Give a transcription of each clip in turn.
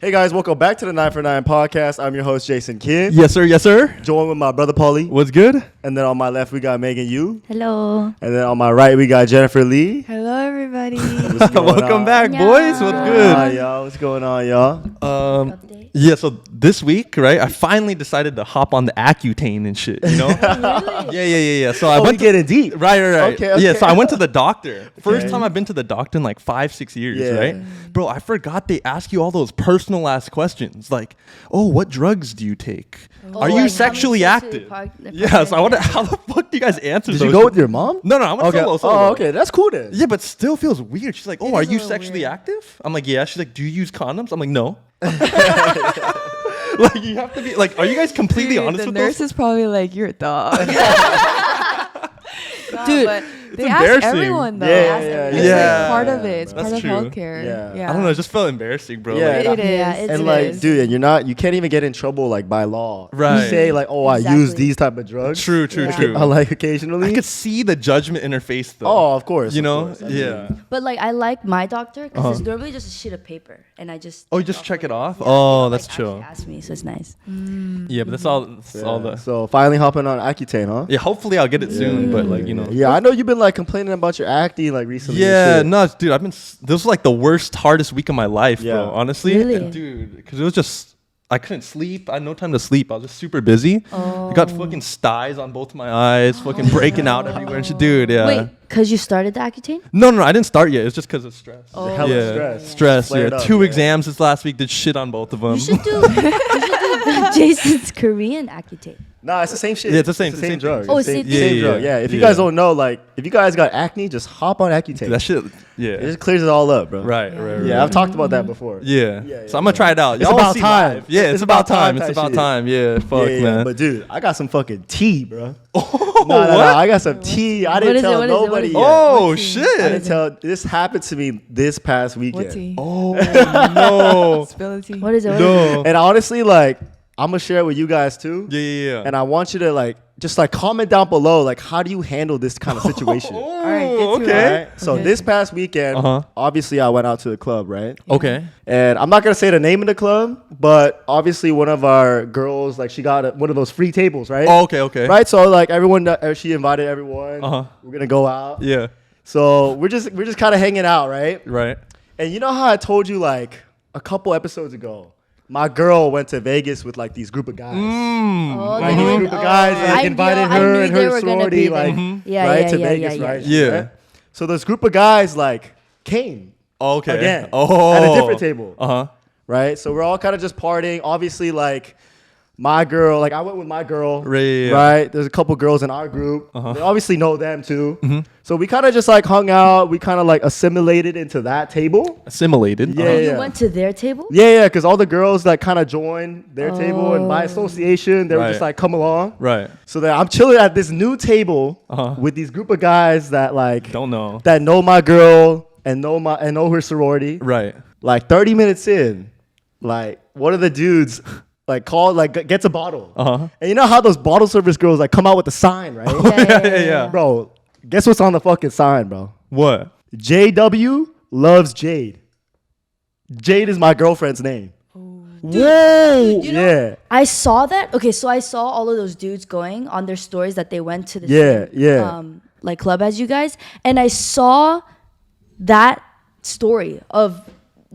Hey guys, welcome back to the 9 for 9 podcast. I'm your host, Jason Kim. Yes, sir. Yes, sir. Joined with my brother, Paulie. What's good? And then on my left, we got Megan Yu. Hello. And then on my right, we got Jennifer Lee. Hello, everybody. Welcome back, boys. What's good? Hi, y'all. What's going on, y'all? Yeah, so this week, right, I finally decided to hop on the Accutane and shit, you know? Really? Yeah. So I went getting deep. Right. Okay. Yeah, so I went to the doctor. First time I've been to the doctor in like 5-6 years, Yeah. right? Bro, I forgot they ask you all those personal ass questions. Like, oh, what drugs do you take? Are you sexually active? Yeah, so I wonder how the fuck do you guys answer Did those you go shit? with your mom? No, I went solo. Oh, okay. That's cool then. Yeah, but still feels weird. She's like, oh, are is a you little sexually weird. active? I'm like, yeah. She's like, do you use condoms? I'm like, no. Like, you have to be like, are you guys completely honest the with nurse those? is probably like, you're a dog. Dude, but they embarrassing. ask everyone though. Yeah. It's Yeah. like part of it. It's That's part of true. healthcare. Yeah. I don't know. It just felt embarrassing, bro. Yeah. Like, It is. Yeah, it's- And It like, is. dude, you can't even get in trouble like by law. Right. You say like, oh, I use Exactly. these type of drugs. true. Like occasionally. I could see the judgment in her face, though. Oh, of course. You of know? course. I mean, Yeah. but like I like my doctor because it's normally just a sheet of paper, and I just Oh, you just check it off? Yeah, Oh, they that's don't, like, chill. actually ask me, so it's nice. Yeah, but that's all the. So finally hopping on Accutane, huh? Yeah, hopefully I'll get it soon, but like, you know. Yeah, I know you've been like complaining about your acting like recently. and Yeah, shit. no, dude, this was like the worst, hardest week of my life, Yeah. bro. Honestly, Really? And, dude, because it was just I couldn't sleep. I had no time to sleep. I was just super busy. I got fucking styes on both my eyes, fucking breaking out everywhere and shit, dude. Yeah. Wait, because you started the Accutane? No, I didn't start yet. It's just because of stress. Oh. Hella yeah, stress. Flared Yeah, up, 2 yeah. exams this last week. Did shit on both of them. You should do Jason's Korean Accutane. Nah, it's the same shit. Yeah, it's the same drug. Oh, It's the same same thing. drug. Yeah. If you Yeah. guys don't know, like, if you guys got acne, just hop on Accutane. That shit. It Yeah. just clears it all up, bro. Right. Yeah, I've talked about that before. Yeah. Yeah, So I'm gonna try it out. It's Y'all wanna about see time. live. Yeah, It's about time It's type about shit. time. Yeah. Fuck, yeah. man. But dude, I got some fucking tea, bro. Oh, No, I got some tea. I didn't is it? tell What is it? What nobody is yet. it? Oh What tea? shit. I didn't tell. This happened to me this past weekend. What's he? Oh no. Spill it tea. What is it? No. And honestly, like, I'm gonna share it with you guys too. Yeah. And I want you to like just like comment down below, like, how do you handle this kind of situation? Oh, right, get to okay. it. Right? So Okay. this past weekend, obviously I went out to the club, right? Okay. And I'm not gonna say the name of the club, but obviously one of our girls, like, she got one of those free tables, right? Oh, okay. Right. So like everyone, she invited everyone. We're gonna go out. Yeah. So we're just kind of hanging out, right? Right. And you know how I told you like a couple episodes ago, my girl went to Vegas with like these group of guys. Oh, Like these group of guys like, invited her and her sorority, like, right, to Vegas, right? Yeah. Right? So this group of guys like came Okay. again Oh. at a different table, Uh-huh. right? So we're all kind of just partying. Obviously, like my girl, like I went with my girl, Right, yeah. right? There's a couple girls in our group. They obviously know them too. Mm-hmm. So we kind of just like hung out. We kind of like assimilated into that table. Assimilated. Yeah. You went to their table? Yeah, because all the girls like kind of joined their table, and by association, they were just Right. like, come along. Right. So that I'm chilling at this new table with these group of guys that like Don't know. that know my girl and know her sorority. Right. Like 30 minutes in, like one of the dudes like gets a bottle. And you know how those bottle service girls like come out with the sign, right? Yeah. Bro, guess what's on the fucking sign, bro? What? JW loves Jade. Jade is my girlfriend's name. Whoa. You know, Yeah. I saw that. Okay, so I saw all of those dudes going on their stories that they went to the same, like club as you guys, and I saw that story of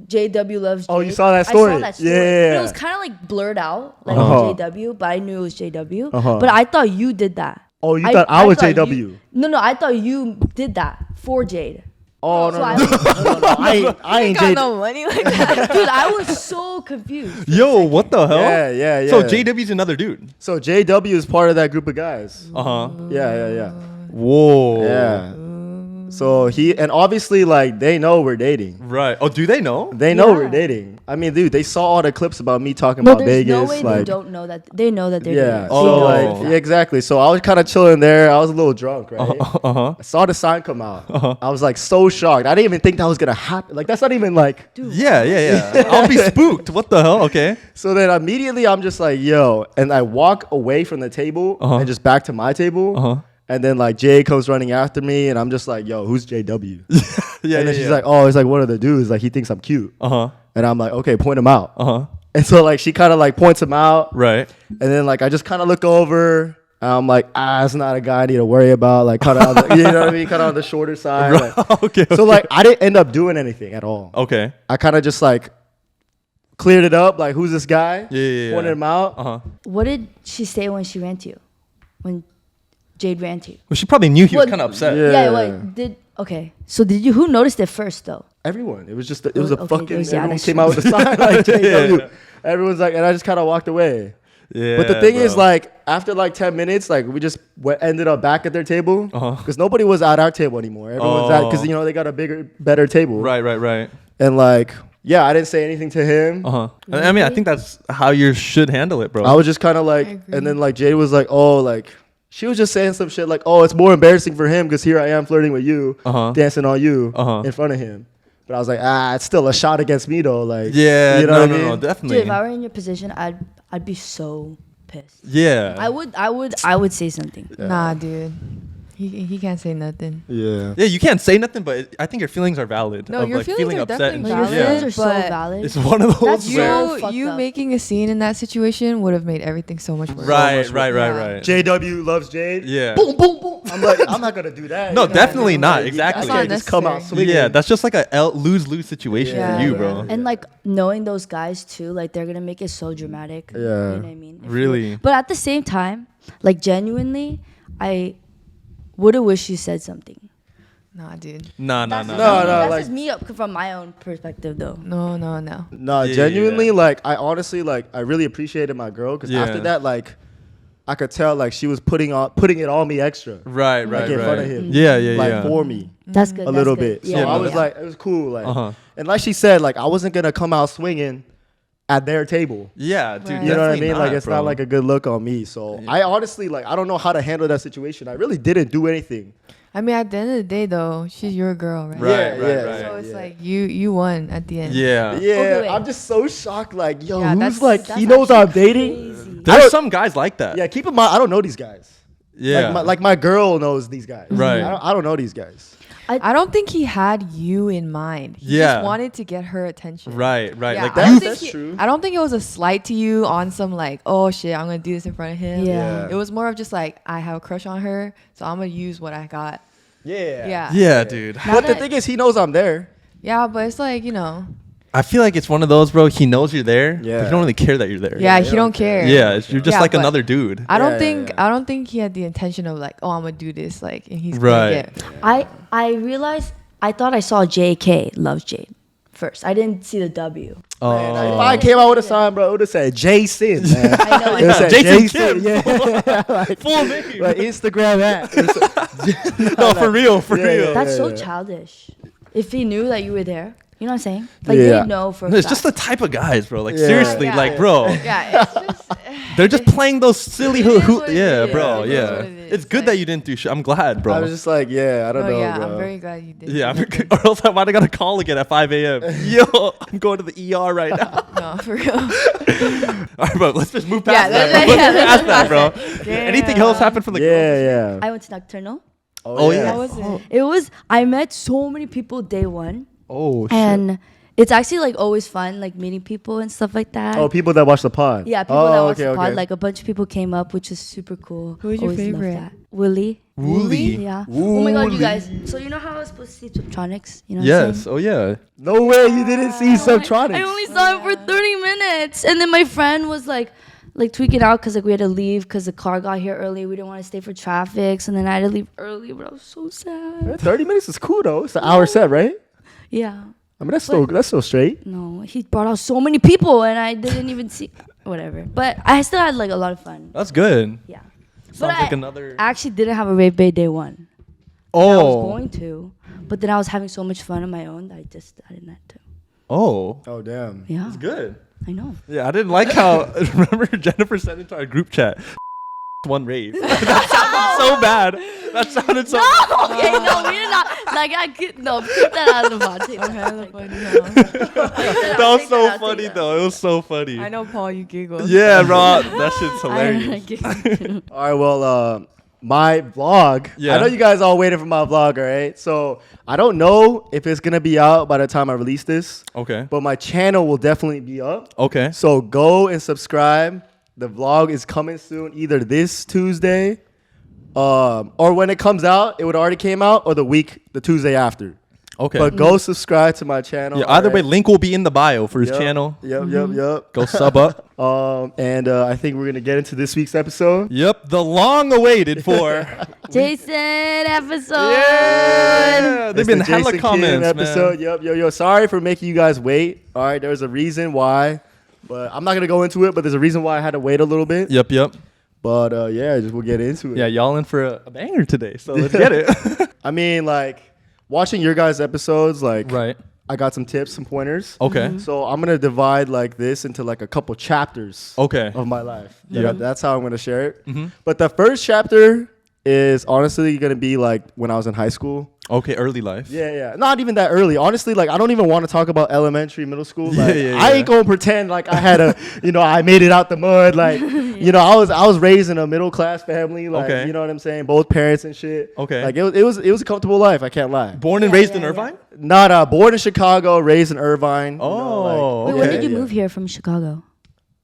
JW loves. Oh, Jade. you saw that story? I saw that story. Yeah. But it was kind of like blurred out, like JW, but I knew it was JW. But I thought you did that. Oh, you thought I was JW? No, I thought you did that for Jade. Oh, So no. I ain't Got Jade. no money like that. Dude, I was so confused. Yo, what the hell? Yeah. So JW's another dude. So JW is part of that group of guys. Uh-huh. Yeah. Whoa. Yeah. So and obviously, like, they know we're dating. Right. Oh, do they know? They know Yeah. we're dating. I mean, dude, they saw all the clips about me talking No, about there's Vegas. no way they like, don't know that. They know that they're yeah. dating. So, Oh. like, yeah, exactly. So I was kind of chilling there. I was a little drunk, right? Uh-huh. I saw the sign come out. I was like so shocked. I didn't even think that was gonna happen. Like, that's not even like. Yeah. I'll be spooked. What the hell? Okay. So then immediately I'm just like, yo, and I walk away from the table and just back to my table. And then like Jay comes running after me, and I'm just like, yo, who's JW? Yeah. And then she's like, oh, it's like one of the dudes. Like, he thinks I'm cute. Uh-huh. And I'm like, okay, point him out. Uh-huh. And so like she kind of like points him out. Right. And then like I just kind of look over. And I'm like, it's not a guy I need to worry about. Like kind of, you know what I mean? Kind of on the shorter side. Like, Okay. So like I didn't end up doing anything at all. Okay. I kind of just like cleared it up. Like, who's this guy? Yeah. Pointed him out. Uh-huh. What did she say when she ran to you? When Jade ran to you? Well, she probably knew he was Well, kind of upset. Yeah. Okay. So did you? Who noticed it first though? Everyone. It was just, it was a Okay, fucking, yeah, everyone that's came true. out with a sign like JW. Yeah. Everyone's like, and I just kind of walked away. Yeah. But the thing is, bro. like, after like 10 minutes, like, we just ended up back at their table. Because nobody was at our table anymore. Everyone's at, because, you know, they got a bigger, better table. Right. And like, yeah, I didn't say anything to him. Uh-huh. I mean, I think that's how you should handle it, bro. I was just kind of like, and then like Jade was like, oh, like, she was just saying some shit like, oh, it's more embarrassing for him because here I am flirting with you, dancing on you in front of him. But I was like, it's still a shot against me though. Like, yeah, you know what I mean? no, definitely. Dude, if I were in your position, I'd be so pissed. Yeah. I would say something. Nah, dude. He can't say nothing. Yeah. Yeah, you can't say nothing, but I think your feelings are valid. No, of, your like, feelings feeling are upset definitely and Your shit. valid. feelings are so but valid. It's one of those That's where so- You fucked up. making a scene in that situation would have made everything so much worse. right. JW loves Jade. Yeah. Boom, boom, boom. I'm like, I'm not gonna do that. No, You know what I definitely mean? not. Like, Exactly. I can't just come out Unnecessary. swinging. Yeah, that's just like a lose-lose situation Yeah. for you, Yeah. bro. And like knowing those guys too, like they're gonna make it so dramatic. Yeah. You know what I mean? Really? But at the same time, like genuinely, I would have wished you said something. Nah, dude. No. That's like- just me up from my own perspective though. No. No, Yeah, genuinely, yeah. like I honestly, like I really appreciated my girl because Yeah. after that, like I could tell like she was putting it on me extra, Right. like in front of him, Yeah. like for me That's good. a that's little good. bit. So Yeah, I was yeah. like, it was cool, like, Uh-huh. and like she said, like I wasn't gonna come out swinging at their table. Yeah, dude. Right. You know what I definitely mean? Like it's bro. not like a good look on me. So I honestly, like, I don't know how to handle that situation. I really didn't do anything. I mean, at the end of the day, though, she's your girl, right? Right. So it's like you won at the end. Yeah. Yeah, Okay, wait. I'm just so shocked. Like, yo, Yeah, who's that's- like, That's he knows I'm actually dating. crazy. There's some guys like that. Yeah, keep in mind, I don't know these guys. Yeah. Like my girl knows these guys. Right. I don't know these guys. I don't think he had you in mind. He Yeah. just wanted to get her attention. Right. Yeah, Like I that. don't think That's true. I don't think it was a slight to you on some like, oh shit, I'm gonna do this in front of him. Yeah. It was more of just like, I have a crush on her, so I'm gonna use what I got. Yeah. Yeah. Yeah, dude. Now But the that- thing is, he knows I'm there. Yeah, but it's like, you know. I feel like it's one of those, bro. He knows you're there, but Yeah. you don't really care that you're there. Yeah, they he don't don't care. Yeah, you're just Yeah, like but another dude. I don't Yeah, think yeah. I don't think he had the intention of like, oh, I'm gonna do this, like, and he's Right. gonna get. I realized I thought I saw JK loves Jade first. I didn't see the W. If I came out with a sign, bro, it would have said Jason, man. I know. It would say Jason Jason, yeah. like, Full name. like Instagram at. No, for real, for Yeah, real. yeah. That's so childish. If he knew that you were there, you know what I'm saying? Like Yeah. they know for a It's fact. just the type of guys, bro. Like Yeah. seriously, Yeah. like bro, Yeah, it's just. they're just playing those silly It is who what it yeah, is. bro, It is yeah. what it is. It's good Like- that you didn't do shit. I'm glad, bro. I was just like, yeah, I don't Oh know, yeah, bro. I'm very glad you did. yeah, or else I might have got a call again at 5 a.m. Yo, I'm going to the ER right now. No, for real. All right, bro, let's just move Yeah, past that. let's- Bro. yeah, Let's let's move past that, move bro. Yeah. Anything else happen from the girls? Yeah, yeah. I went to Nocturnal. Oh, yeah. How was it? It was I met so many people day one. Oh, shit. And it's actually like always fun, like meeting people and stuff like that. Oh, people that watch the pod. Yeah, people oh, that watch okay, the pod. okay. Like a bunch of people came up, which is super cool. Who was your Always loved favorite? that. Willie. Wooly. Yeah. Oh my god, you Wooly. guys. So you know how I was supposed to see Subtronics? You know what I'm Yes. saying? Oh, yeah. No way you didn't see Subtronics. I only saw him for 30 minutes. And then my friend was like tweaking out because like we had to leave because the car got here early. We didn't want to stay for traffic. So then I had to leave early, but I was so sad. 30 minutes is cool though. It's an hour set, right? Yeah. I mean, that's still straight. No, he brought out so many people and I didn't even see whatever. But I still had like a lot of fun. That's good. Yeah. Sounds But like I another. actually didn't have a rave bay day one. I was Oh. going to, but then I was having so much fun on my own that I didn't have to. Oh. Oh, damn. Yeah, It's good. I know. Yeah, I didn't like how. Remember, Jennifer sent into our group chat. One rave. That sounded so bad. That sounded so. Okay, no, we did not. Like I could no keep that out of the pod. Take that out. That was so funny though. It was so funny. I know, Paul, you giggled. Yeah, bro. That shit's hilarious. All right, well, my vlog. Yeah. I know you guys all waiting for my vlog, all right? So I don't know if it's gonna be out by the time I release this. Okay. But my channel will definitely be up. Okay. So go and subscribe. The vlog is coming soon, either this Tuesday, or when it comes out, it would already came out, or the Tuesday after. Okay. But go subscribe to my channel. Yeah, either way, link will be in the bio for his channel. Yep. Go sub up. And I think we're gonna get into this week's episode. Yep, the long-awaited for Jason episode. Yeah, they've been It's the hella Jason comments, Keenan episode. man. Yo. Sorry for making you guys wait. All right, there's a reason why, but I'm not gonna go into it. But there's a reason why I had to wait a little bit. Yep. But we'll get into it. Yeah, y'all in for a banger today, so let's get it. I mean, like watching your guys' episodes, like Right. I got some tips, some pointers. Okay. So I'm gonna divide like this into like a couple chapters. Okay. Of my life. Yeah. That's how I'm gonna share it. Mm-hmm. But the first chapter is honestly gonna be like when I was in high school. Okay, early life. Yeah. Not even that early. Honestly, like I don't even want to talk about elementary, middle school. Yeah, Like yeah, I yeah. ain't gonna pretend like I had a, I made it out the mud. Like, I was raised in a middle class family. Like, Okay. you know what I'm saying? Both parents and shit. Okay. Like it was a comfortable life. I can't lie. Born and raised in Irvine? Not born in Chicago, raised in Irvine. Oh, Wait, okay. when did you move here from Chicago?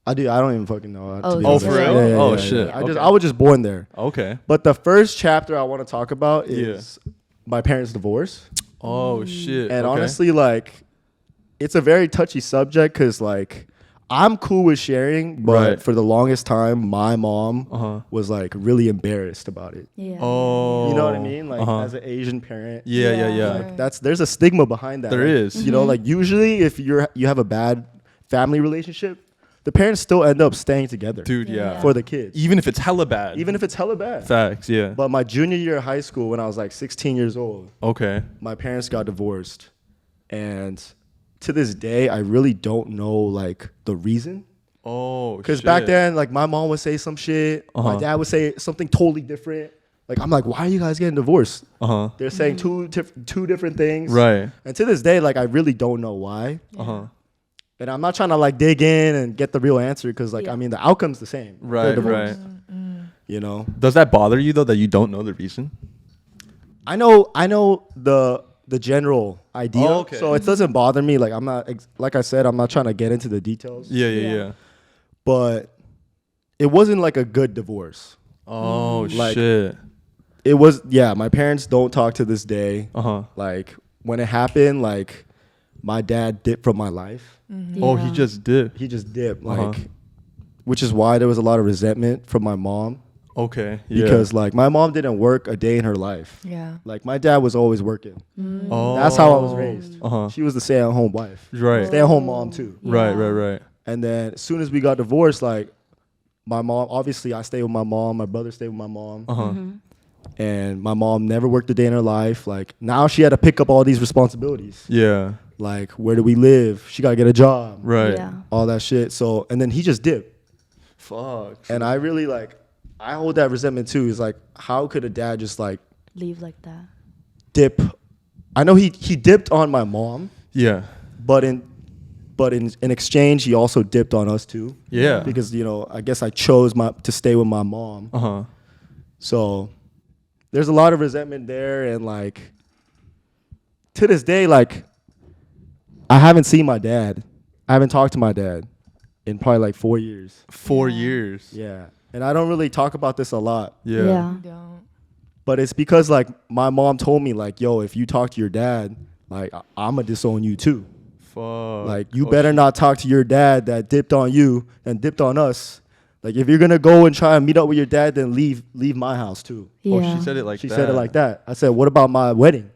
I don't even fucking know. Oh, to be oh, honest. for real? Yeah, Oh, yeah. shit. I Okay. was just born there. Okay. But the first chapter I want to talk about is my parents' divorce. Oh, shit. And okay. honestly, like, it's a very touchy subject because, like, I'm cool with sharing, but Right. for the longest time, my mom was, like, really embarrassed about it. Yeah. Oh. You know what I mean? Like, as an Asian parent. Yeah. Like, there's a stigma behind that. There Like, is. You know, like, usually if you have a bad family relationship, the parents still end up staying together. Dude, yeah. For the kids. Even if it's hella bad. Even if it's hella bad. Facts, yeah. But my junior year of high school, when I was like 16 years old, Okay. my parents got divorced. And to this day, I really don't know like the reason. Oh, Because back then, like my mom would say some shit. My dad would say something totally different. Like, I'm like, why are you guys getting divorced? They're saying two different things. Right. And to this day, like, I really don't know why. And I'm not trying to like dig in and get the real answer because like, I mean, the outcome's the same. Right, They're divorced, right. You know? Does that bother you though that you don't know the reason? I know the general idea. Oh, okay. So it doesn't bother me. Like, I'm not, like I said, I'm not trying to get into the details. Yeah. But it wasn't like a good divorce. Oh, Like, shit. It was, my parents don't talk to this day. Like, when it happened, like, my dad dipped from my life. Oh, he just did. He just dipped, like, which is why there was a lot of resentment from my mom. Okay. Yeah. Because, like, my mom didn't work a day in her life. Yeah. Like, my dad was always working. Oh. That's how I was raised. She was the stay-at-home wife. Right. Stay-at-home mom, too. Right. And then as soon as we got divorced, like, my mom, obviously, I stayed with my mom. My brother stayed with my mom. And my mom never worked a day in her life. Like, now she had to pick up all these responsibilities. Yeah. Like, where do we live? She got to get a job. Right. Yeah. All that shit. So, and then he just dipped. Fuck. And I really, like, I hold that resentment, too. It's like, how could a dad just, like, Leave like that. dip? I know he dipped on my mom. Yeah. But in exchange, he also dipped on us, too. Yeah. Because, I guess I chose to stay with my mom. So there's a lot of resentment there. And, like, to this day, like, I haven't seen my dad. I haven't talked to my dad in probably like 4 years. 4 years. Yeah. And I don't really talk about this a lot. Yeah. Don't. But it's because like my mom told me like, yo, if you talk to your dad, like I'm going to disown you too. Fuck. Like you better not talk to your dad that dipped on you and dipped on us. Like if you're going to go and try and meet up with your dad, then leave my house too. Yeah. Oh, she said it like She that. said it like that. I said, what about my wedding?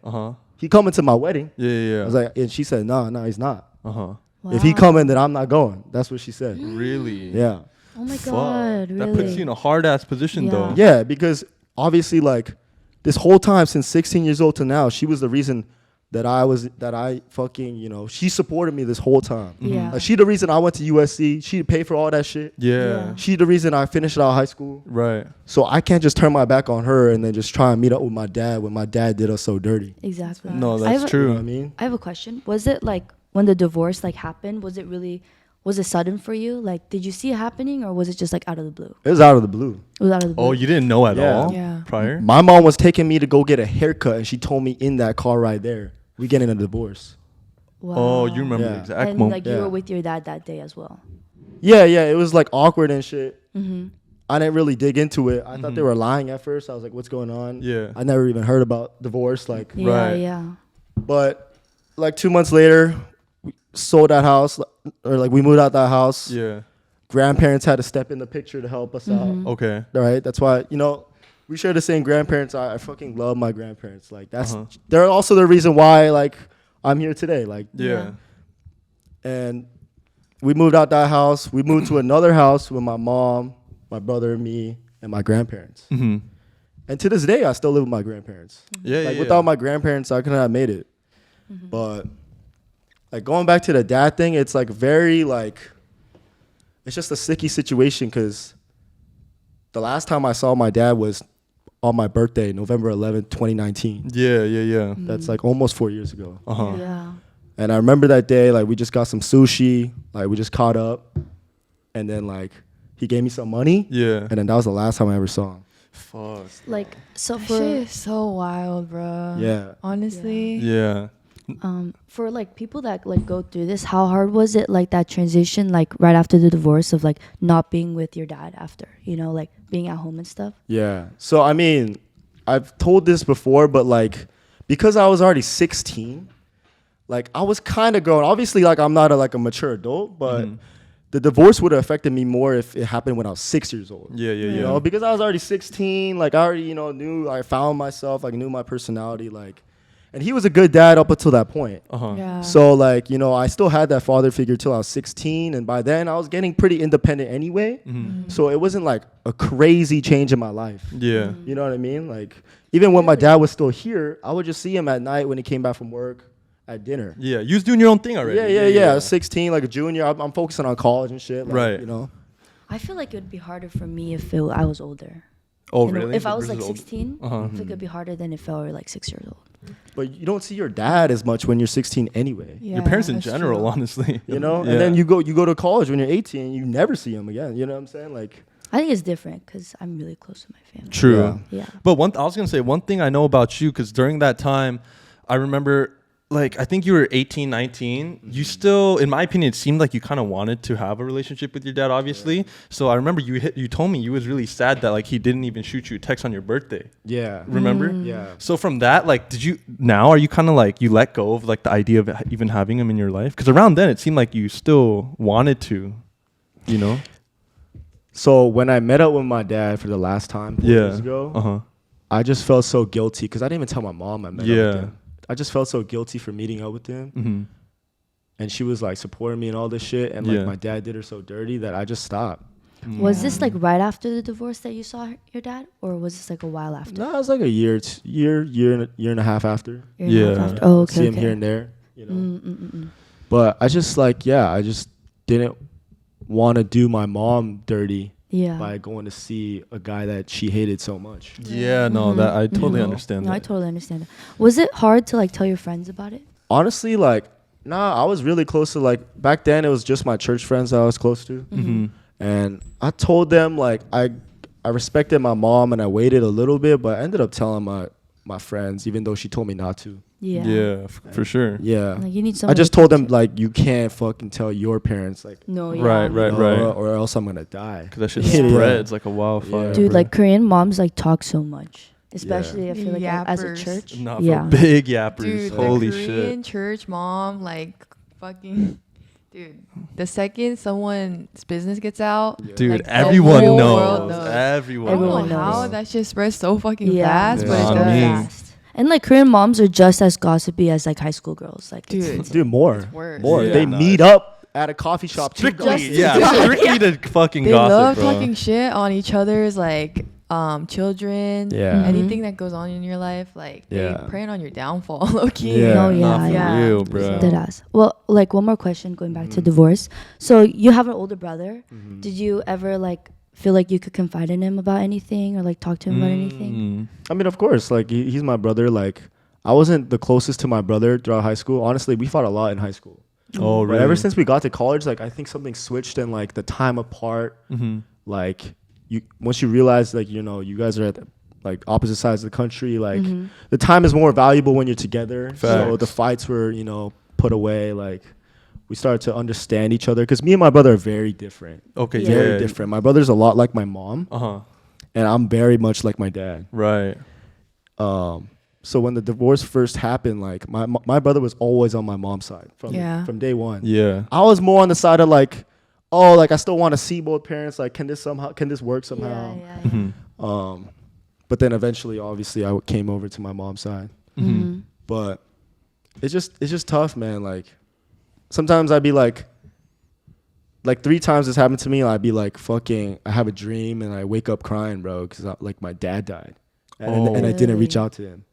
He coming to my wedding. Yeah. I was like, and she said, no, he's not. Wow. If he coming, then I'm not going. That's what she said. Really? Yeah. Oh my Fuck. God, really? That puts you in a hard ass position Yeah. though. Yeah, because obviously, like this whole time since 16 years old to now, she was the reason that I fucking, she supported me this whole time. Yeah. Like, she the reason I went to USC. She paid for all that shit. Yeah. She the reason I finished out high school. Right. So I can't just turn my back on her and then just try and meet up with my dad when my dad did us so dirty. Exactly. No, I have that's a- You know true. what I mean? I have a question. Was it like when the divorce like happened? Was it really Was it sudden for you? Like, did you see it happening, or was it just like out of the blue? It was out of the blue. It was out of the blue. Oh, you didn't know at all Yeah. prior? My mom was taking me to go get a haircut, and she told me in that car right there, we getting a divorce. Wow. Oh, you remember the Yeah. exact And moment. like you were with your dad that day as well. Yeah, it was like awkward and shit. Mm-hmm. I didn't really dig into it. I thought they were lying at first. I was like, what's going on? Yeah. I never even heard about divorce. Like, Yeah, Right. yeah. but like 2 months later, we sold that house, or like we moved out that house. Yeah. Grandparents had to step in the picture to help us out. Okay. All right, that's why we share the same grandparents. I fucking love my grandparents. Like they're also the reason why like I'm here today. Like Yeah. and we moved out that house. We moved to another house with my mom, my brother, me, and my grandparents. Mm-hmm. And to this day, I still live with my grandparents. Yeah. Like yeah. without my grandparents, I couldn't have made it. But like going back to the dad thing, it's like very like it's just a sticky situation because the last time I saw my dad was on my birthday, November 11th, 2019. Yeah. That's like almost 4 years ago. Yeah. And I remember that day, like we just got some sushi, like we just caught up, and then like he gave me some money, Yeah. and then that was the last time I ever saw him. Fuck. Like so That for shit is so wild, bro. Yeah. Honestly. Yeah. for like people that like go through this, how hard was it like that transition like right after the divorce of like not being with your dad after, like being at home and stuff? Yeah. So I mean, I've told this before, but like because I was already 16, like I was kind of growing. Obviously, like I'm not a mature adult, but the divorce would have affected me more if it happened when I was 6 years old. Yeah. You know, because I was already 16, like I already, knew I found myself, like knew my personality, like, and he was a good dad up until that point. Yeah. So like, I still had that father figure till I was 16, and by then I was getting pretty independent anyway. So it wasn't like a crazy change in my life. Yeah. You know what I mean? Like even when my dad was still here, I would just see him at night when he came back from work at dinner. Yeah. You was doing your own thing already. Yeah. I was 16, like a junior. I'm focusing on college and shit. Like, Right. I feel like it would be harder for me if I was older. Oh, really? If I was like Versus old- 16, I think it'd be harder than if I were like 6 years old. But you don't see your dad as much when you're 16 anyway. Yeah, Your parents in that's general, true. honestly. You know? Yeah. And then you go to college when you're 18, you never see him again. You know what I'm saying? Like I think it's different because I'm really close to my family. True. Yeah. But I was gonna say one thing I know about you, because during that time, I remember, like, I think you were 18, 19. You still, in my opinion, it seemed like you kind of wanted to have a relationship with your dad, obviously. Yeah. So I remember you told me you was really sad that like he didn't even shoot you a text on your birthday. Yeah. Remember? Yeah. So from that, like, are you kind of like, you let go of like the idea of even having him in your life? Because around then it seemed like you still wanted to, So when I met up with my dad for the last time 4 years ago, I just felt so guilty because I didn't even tell my mom I met up with him. I just felt so guilty for meeting up with him. And she was like supporting me and all this shit. And like my dad did her so dirty that I just stopped. Was this like right after the divorce that you saw your dad, or was this like a while after? No, it was like a year and a half after. Oh, okay. See him here and there, But I just I just didn't want to do my mom dirty by going to see a guy that she hated so much. Yeah, no, that I totally understand. No, that. I totally understand that. Was it hard to like tell your friends about it? Honestly, I was really close to back then it was just my church friends that I was close to. And I told them I respected my mom and I waited a little bit, but I ended up telling my friends even though she told me not to. Yeah, for sure. Yeah. Like you need I just told them you can't fucking tell your parents no, right. or else I'm gonna die. Because that shit spreads like a wildfire. Dude, like Korean moms talk so much, especially I feel like as a Yappers. church. Not for big yappers. Dude, Holy the Korean shit. church mom, fucking. Dude, the second someone's business gets out, dude, the everyone whole knows. world knows. Everyone I don't know Everyone how knows. that shit spreads so fucking Yeah. fast, but Yeah. it I mean, does. Fast. And like Korean moms are just as gossipy as like high school girls. Like it's Dude, more. worse. More. Yeah. They meet up at a coffee shop. Strictly, Just- strictly to fucking They gossip, love bro. talking shit on each other's children. Yeah. Anything that goes on in your life, Yeah. they praying on your downfall, low key. Yeah. Oh, yeah, Not for yeah. real, bro. Dead ass. Well, like one more question going back to divorce. So you have an older brother. Did you ever feel like you could confide in him about anything or talk to him about anything? I mean, of course, he's my brother. I wasn't the closest to my brother throughout high school. Honestly, we fought a lot in high school. Oh, really? But ever since we got to college, like I think something switched in like the time apart. Like once you realize like you guys are at like opposite sides of the country, like the time is more valuable when you're together. Facts. So the fights were put away. Like we started to understand each other because me and my brother are very different. Okay, very different. My brother's a lot like my mom. And I'm very much like my dad. Right. So when the divorce first happened, like my brother was always on my mom's side from day one. Yeah. I was more on the side of like, oh, like I still want to see both parents. Like, can this work somehow? But then eventually, obviously, I came over to my mom's side. But it's just tough, man. Like sometimes I'd be like 3 times this happened to me. I'd be like, fucking, I have a dream and I wake up crying, bro, because like my dad died, and I didn't reach out to him.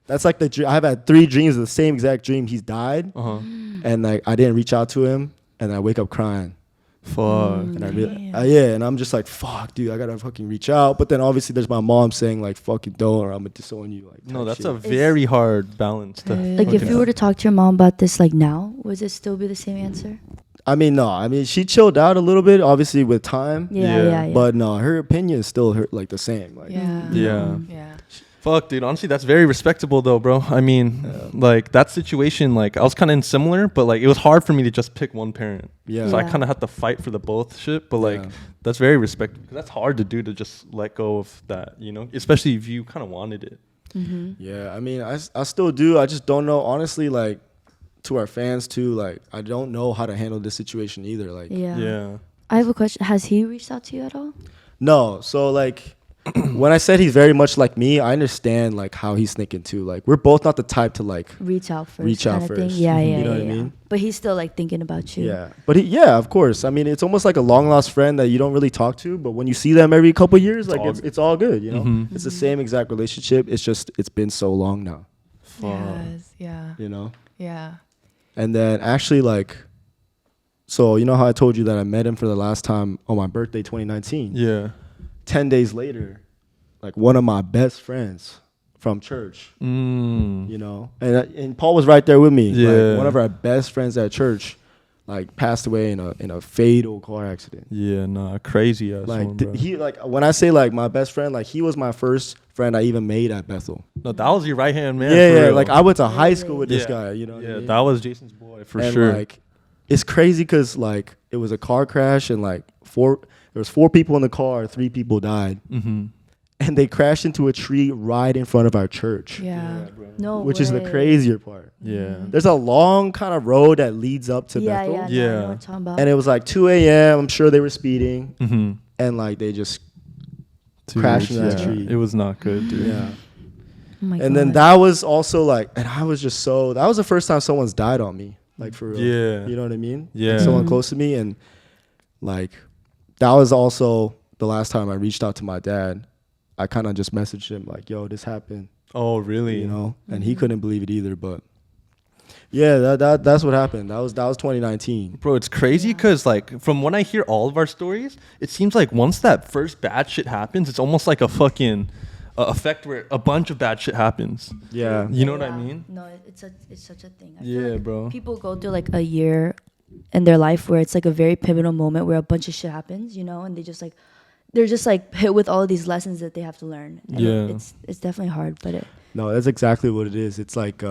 That's like the dream. I've had 3 dreams of the same exact dream. He's died, and like I didn't reach out to him, and I wake up crying. Fuck. And and I'm just like, fuck, dude, I gotta fucking reach out. But then obviously there's my mom saying like, fucking don't, or I'm gonna disown you. Like, no, that's a very hard balance to. Like if you were to talk to your mom about this, like now, would it still be the same answer? I mean, no. I mean, she chilled out a little bit, obviously with time. Yeah. But no, her opinion is still like the same. Like, yeah. Fuck, dude. Honestly, that's very respectable, though, bro. I mean, like that situation, like I was kind of similar, but like it was hard for me to just pick one parent. Yeah. So I kind of had to fight for the both shit. But like that's very respectable. That's hard to do, to just let go of that, especially if you kind of wanted it. Yeah. I mean, I still do. I just don't know, honestly. Like to our fans too. Like I don't know how to handle this situation either. Like I have a question. Has he reached out to you at all? No. So like. When I said he's very much like me, I understand like how he's thinking too. Like we're both not the type to like reach out first. Yeah, you know what I mean? But he's still like thinking about you. Yeah, but of course. I mean, it's almost like a long lost friend that you don't really talk to, but when you see them every couple years, like it's all good. It's the same exact relationship. It's just it's been so long now. Yes, yeah. Yeah. And then actually like, so you know how I told you that I met him for the last time on my birthday, 2019. Yeah. 10 days later, like one of my best friends from church, and Paul was right there with me. Yeah. Like one of our best friends at church, like passed away in a fatal car accident. Yeah, nah, crazy ass. Like he like when I say like my best friend, like he was my first friend I even made at Bethel. No, that was your right hand man. Yeah. Like I went to high school with this guy. You know. Yeah, what I mean? That was Jason's boy for and sure. Like it's crazy because like it was a car crash and like there was 4 people in the car, 3 people died. And they crashed into a tree right in front of our church. Which is the crazier part. Yeah. There's a long kind of road that leads up to Bethel. Yeah. I know what I'm talking about. And it was like 2 a.m. I'm sure they were speeding. And like they just crashed into that tree. It was not good, dude. Yeah. Oh my and then that was also like, and I was just that was the first time someone's died on me. Like for real. Yeah. You know what I mean? Yeah. Like someone close to me. And like, that was also the last time I reached out to my dad. I kind of just messaged him like, yo, this happened. Oh, really? And he couldn't believe it either. But yeah, that's what happened. That was 2019. Bro, it's crazy because like from when I hear all of our stories, it seems like once that first bad shit happens, it's almost like a fucking effect where a bunch of bad shit happens. Yeah. You know what I mean? No, it's such a thing. I feel like bro. People go through like a year in their life where it's like a very pivotal moment where a bunch of shit happens, and they're just like hit with all of these lessons that they have to learn. And it's definitely hard, but no, that's exactly what it is. It's like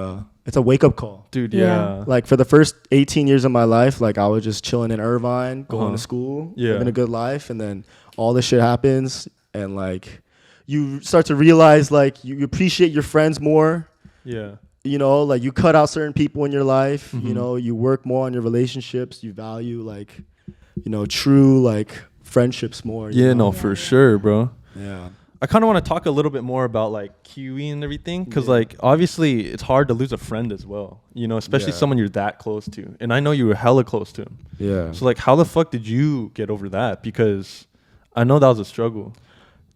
it's a wake up call, dude. Yeah. Like for the first 18 years of my life, like I was just chilling in Irvine, going to school, living a good life, and then all this shit happens, and like you start to realize like you appreciate your friends more. Yeah. Like you cut out certain people in your life, you work more on your relationships, you value like, true like friendships more. For sure, bro. Yeah. I kind of want to talk a little bit more about like QE and everything because like obviously it's hard to lose a friend as well, especially someone you're that close to. And I know you were hella close to him. Yeah. So like how the fuck did you get over that? Because I know that was a struggle.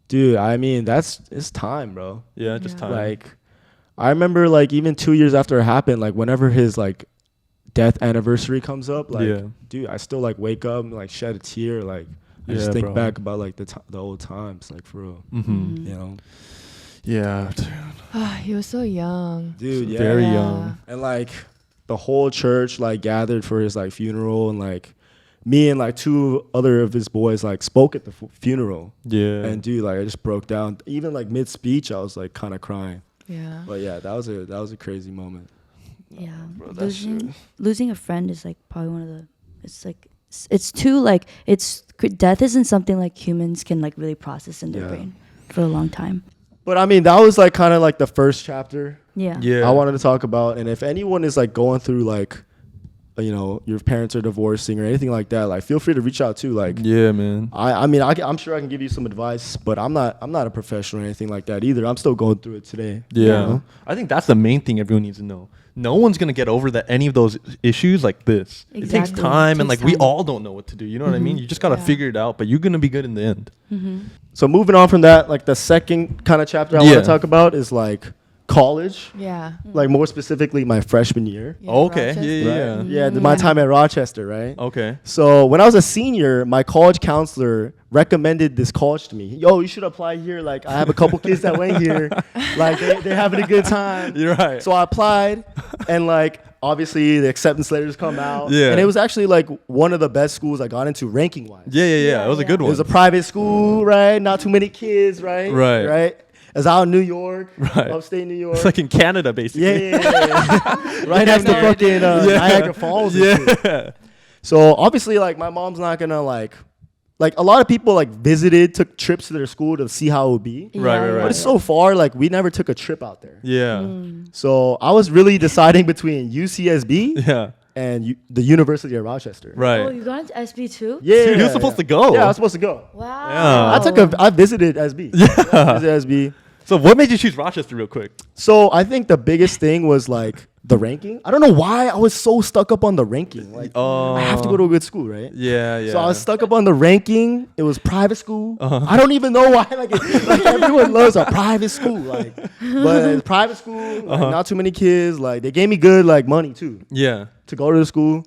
Dude, I mean, it's time, bro. Yeah, just time. Like I remember like even 2 years after it happened, like whenever his like death anniversary comes up, like dude, I still like wake up and like shed a tear. Like I just think back about like the old times, like for real. Yeah, dude. He was so young. Dude, very young. And like the whole church like gathered for his like funeral, and like me and like 2 other of his boys like spoke at the funeral. Yeah. And dude, like I just broke down. Even like mid speech, I was like kind of crying. Yeah. But yeah, that was a crazy moment. Yeah, bro, losing a friend is like probably one of the. It's like it's too like death isn't something like humans can like really process in their brain for a long time. But I mean, that was like kind of like the first chapter. Yeah. Yeah. I wanted to talk about, and if anyone is like going through like, you know, your parents are divorcing or anything like that, like feel free to reach out too. Like, yeah, man. I mean, I'm sure I can give you some advice, but I'm not a professional or anything like that either. I'm still going through it today. Yeah. You know? I think that's the main thing everyone needs to know. No one's going to get over any of those issues like this. Exactly. It takes time, and like we time. all don't know what to do. You know what I mean? You just got to figure it out, but you're going to be good in the end. So moving on from that, like the second kind of chapter I want to talk about is like college. Yeah. Like more specifically my freshman year. Yeah, Okay. Rochester. Yeah. Yeah, my time at Rochester, right? Okay. So when I was a senior, my college counselor recommended this college to me. Yo, you should apply here. Like I have a couple kids that went here. Like they're having a good time. You're right. So I applied, and like obviously the acceptance letters come out. Yeah. And it was actually like one of the best schools I got into ranking wise. Yeah. It was a good It one. was a private school, right? Not too many kids, right? Right. Right. It's out in New York, Right. upstate New York. It's like in Canada, basically. Yeah. Right next to fucking Niagara Falls. And shit. Yeah. So obviously, like my mom's not gonna like a lot of people like took trips to their school to see how it would be. Right. But it's so far, like we never took a trip out there. Yeah. So I was really deciding between UCSB Yeah. and the University of Rochester. Right. Oh, you got into SB too? Yeah. Dude, he was supposed to go. Yeah, I was supposed to go. Wow. Yeah. I visited SB. Yeah. Visited SB. So what made you choose Rochester real quick? So I think the biggest thing was like the ranking. I don't know why I was so stuck up on the ranking. Like I have to go to a good school, right? Yeah. So I was stuck up on the ranking. It was private school. I don't even know why. Like everyone loves a private school. Like, but it's private school. Like, not too many kids. Like they gave me good like money too Yeah. to go to the school.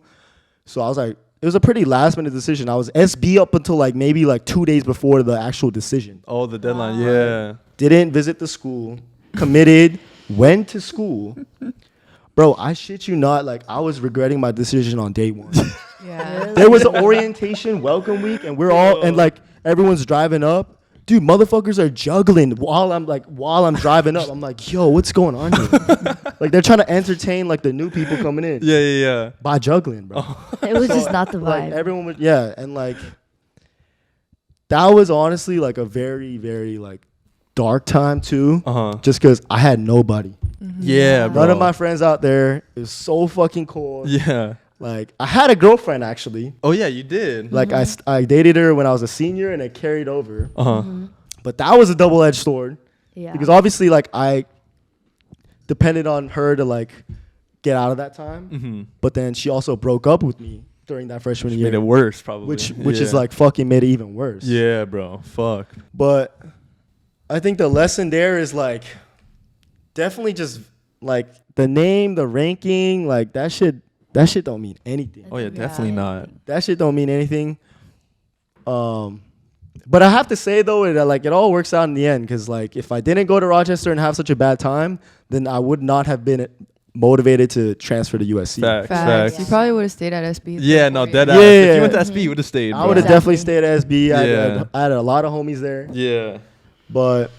So I was like, it was a pretty last minute decision. I was SB up until like maybe like 2 days before the actual decision. Oh, the deadline. Yeah. Didn't visit the school. Committed. Went to school. Bro, I shit you not. Like I was regretting my decision on day 1. Yeah. There was an orientation welcome week, and we're all and like everyone's driving up. Dude, motherfuckers are juggling while I'm driving up. I'm like, yo, what's going on here? Like they're trying to entertain like the new people coming in. Yeah. By juggling, bro. It was just not the Like vibe. everyone was and like that was honestly like a very, very like dark time too. Just because I had nobody. Yeah, bro. None of my friends out there. It was so fucking cold. Yeah. Like I had a girlfriend actually. Oh yeah, you did. Like I dated her when I was a senior, and it carried over. But that was a double-edged sword. Yeah. Because obviously, like I depended on her to like get out of that time. But then she also broke up with me during that freshman year, Made it worse, probably. which is like fucking made it even worse. Yeah, bro. Fuck. But I think the lesson there is like definitely just like the name, the ranking, like that shit don't mean anything. Oh yeah, definitely not. That shit don't mean anything. But I have to say though, it all works out in the end, because like if I didn't go to Rochester and have such a bad time, then I would not have been motivated to transfer to USC. Facts. You probably would have stayed at SB. Yeah, no, dead ass. Yeah. If you went to SB, you would have stayed. I bro. would have Exactly. definitely stayed at SB. Yeah. I had a lot of homies there. Yeah. But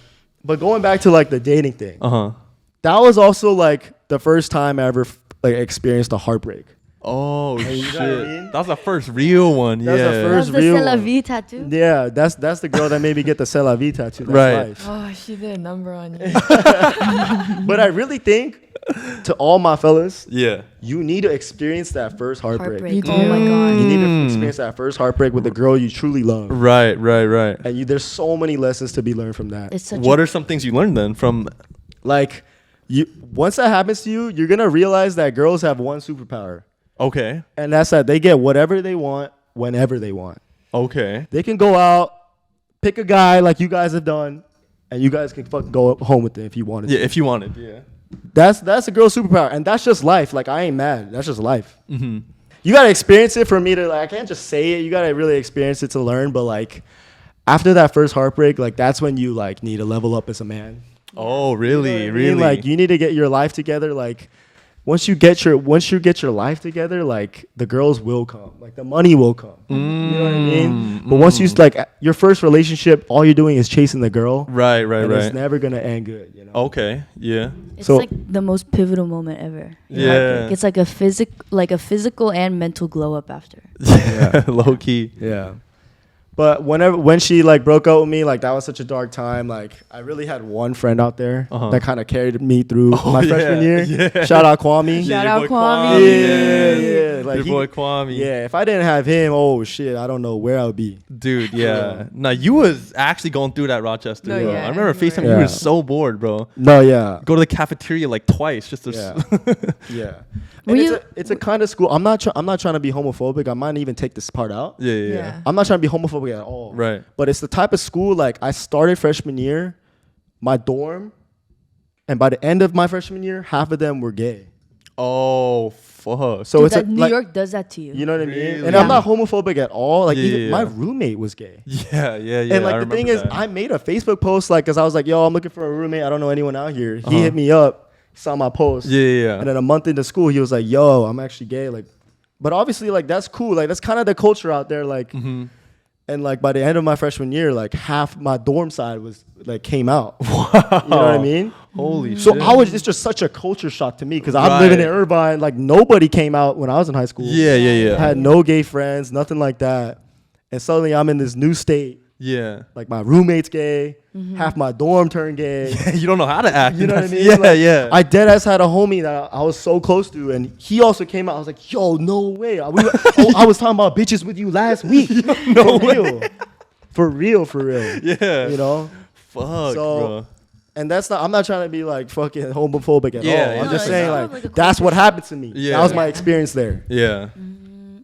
going back to like the dating thing, that was also like the first time I ever like experienced a heartbreak. Oh you shit. know what I mean? That was the first real one. That was the Yeah. first That was the real C'est la one. vie tattoo. Yeah, that's the girl that made me get the C'est la vie tattoo. That's Right. life. Oh, she did a number on you. But I really think, to all my fellas, Yeah. you need to experience that first heartbreak. Heartbreak. You Oh my do. god. You need to experience that first heartbreak with the girl you truly love. Right. And there's so many lessons to be learned from that. It's such What a, are some things you learned then from? Like, once that happens to you, you're gonna realize that girls have one superpower, Okay. and that's that they get whatever they want whenever they want. Okay. They can go out, pick a guy like you guys have done, and you guys can fucking go home with them if you wanted to. Yeah, if you wanted. Yeah. That's a girl's superpower, and that's just life. Like, I ain't mad. That's just life. You gotta experience it for me to like. I can't just say it. You gotta really experience it to learn. But like, after that first heartbreak, like that's when you like need to level up as a man. Oh, really? You know what I mean? Really? Like, you need to get your life together. Like, once you get your life together, like the girls will come, like the money will come. You know what I mean? But once you like your first relationship, all you're doing is chasing the girl. Right. It's never gonna end good. You know. Okay. Yeah. It's So- like the most pivotal moment ever. Yeah. It's like a physical and mental glow up after. Yeah. Low key. Yeah. But when she like broke up with me, like that was such a dark time. Like I really had one friend out there that kind of carried me through my freshman year. Yeah. Shout out Kwame. Shout your out boy Kwame. Yeah. Like Your boy Kwame. Yeah, if I didn't have him, oh shit, I don't know where I would be. Dude, yeah. No, you was actually going through that Rochester. No, bro. yeah, I remember you FaceTime. were. You were Yeah. so bored, bro. No, yeah. Go to the cafeteria like twice just to. Yeah. Were And you- it's a kind of school. I'm not trying to be homophobic. I might even take this part out. Yeah. I'm not trying to be homophobic at all. Right. But it's the type of school like I started freshman year, my dorm, and by the end of my freshman year, half of them were gay. Oh fuck. So Dude, it's that a, New like, York does that to you. you know what I mean? Really? And I'm not homophobic at all. Like Yeah, even yeah, my yeah. roommate was gay. Yeah. And like I the thing remember is, that. I made a Facebook post like, cause I was like, yo, I'm looking for a roommate. I don't know anyone out here. He hit me up, saw my post. Yeah. And then a month into school, he was like, yo, I'm actually gay. Like, but obviously, like, that's cool. Like, that's kind of the culture out there. Like, and like, by the end of my freshman year, like, half my dorm side was, like, came out. Wow. You know what I mean? Holy So shit. it's just such a culture shock to me because I'm living in Irvine. Like, nobody came out when I was in high school. Yeah. I had no gay friends, nothing like that. And suddenly I'm in this new state. Yeah. Like, my roommate's gay. Half my dorm turned gay. You don't know how to act. You know what I mean? Yeah, Like, yeah. I dead ass had a homie that I was so close to, and he also came out. I was like, "Yo, no way!" I was talking about bitches with you last week. No way. For real. Yeah. You know. Fuck, So, bro. and that's not. I'm not trying to be like fucking homophobic at Yeah, all. yeah. I'm No, just it's saying not like like a that's what culture happened to me. Yeah. That was my Yeah. experience there, Yeah.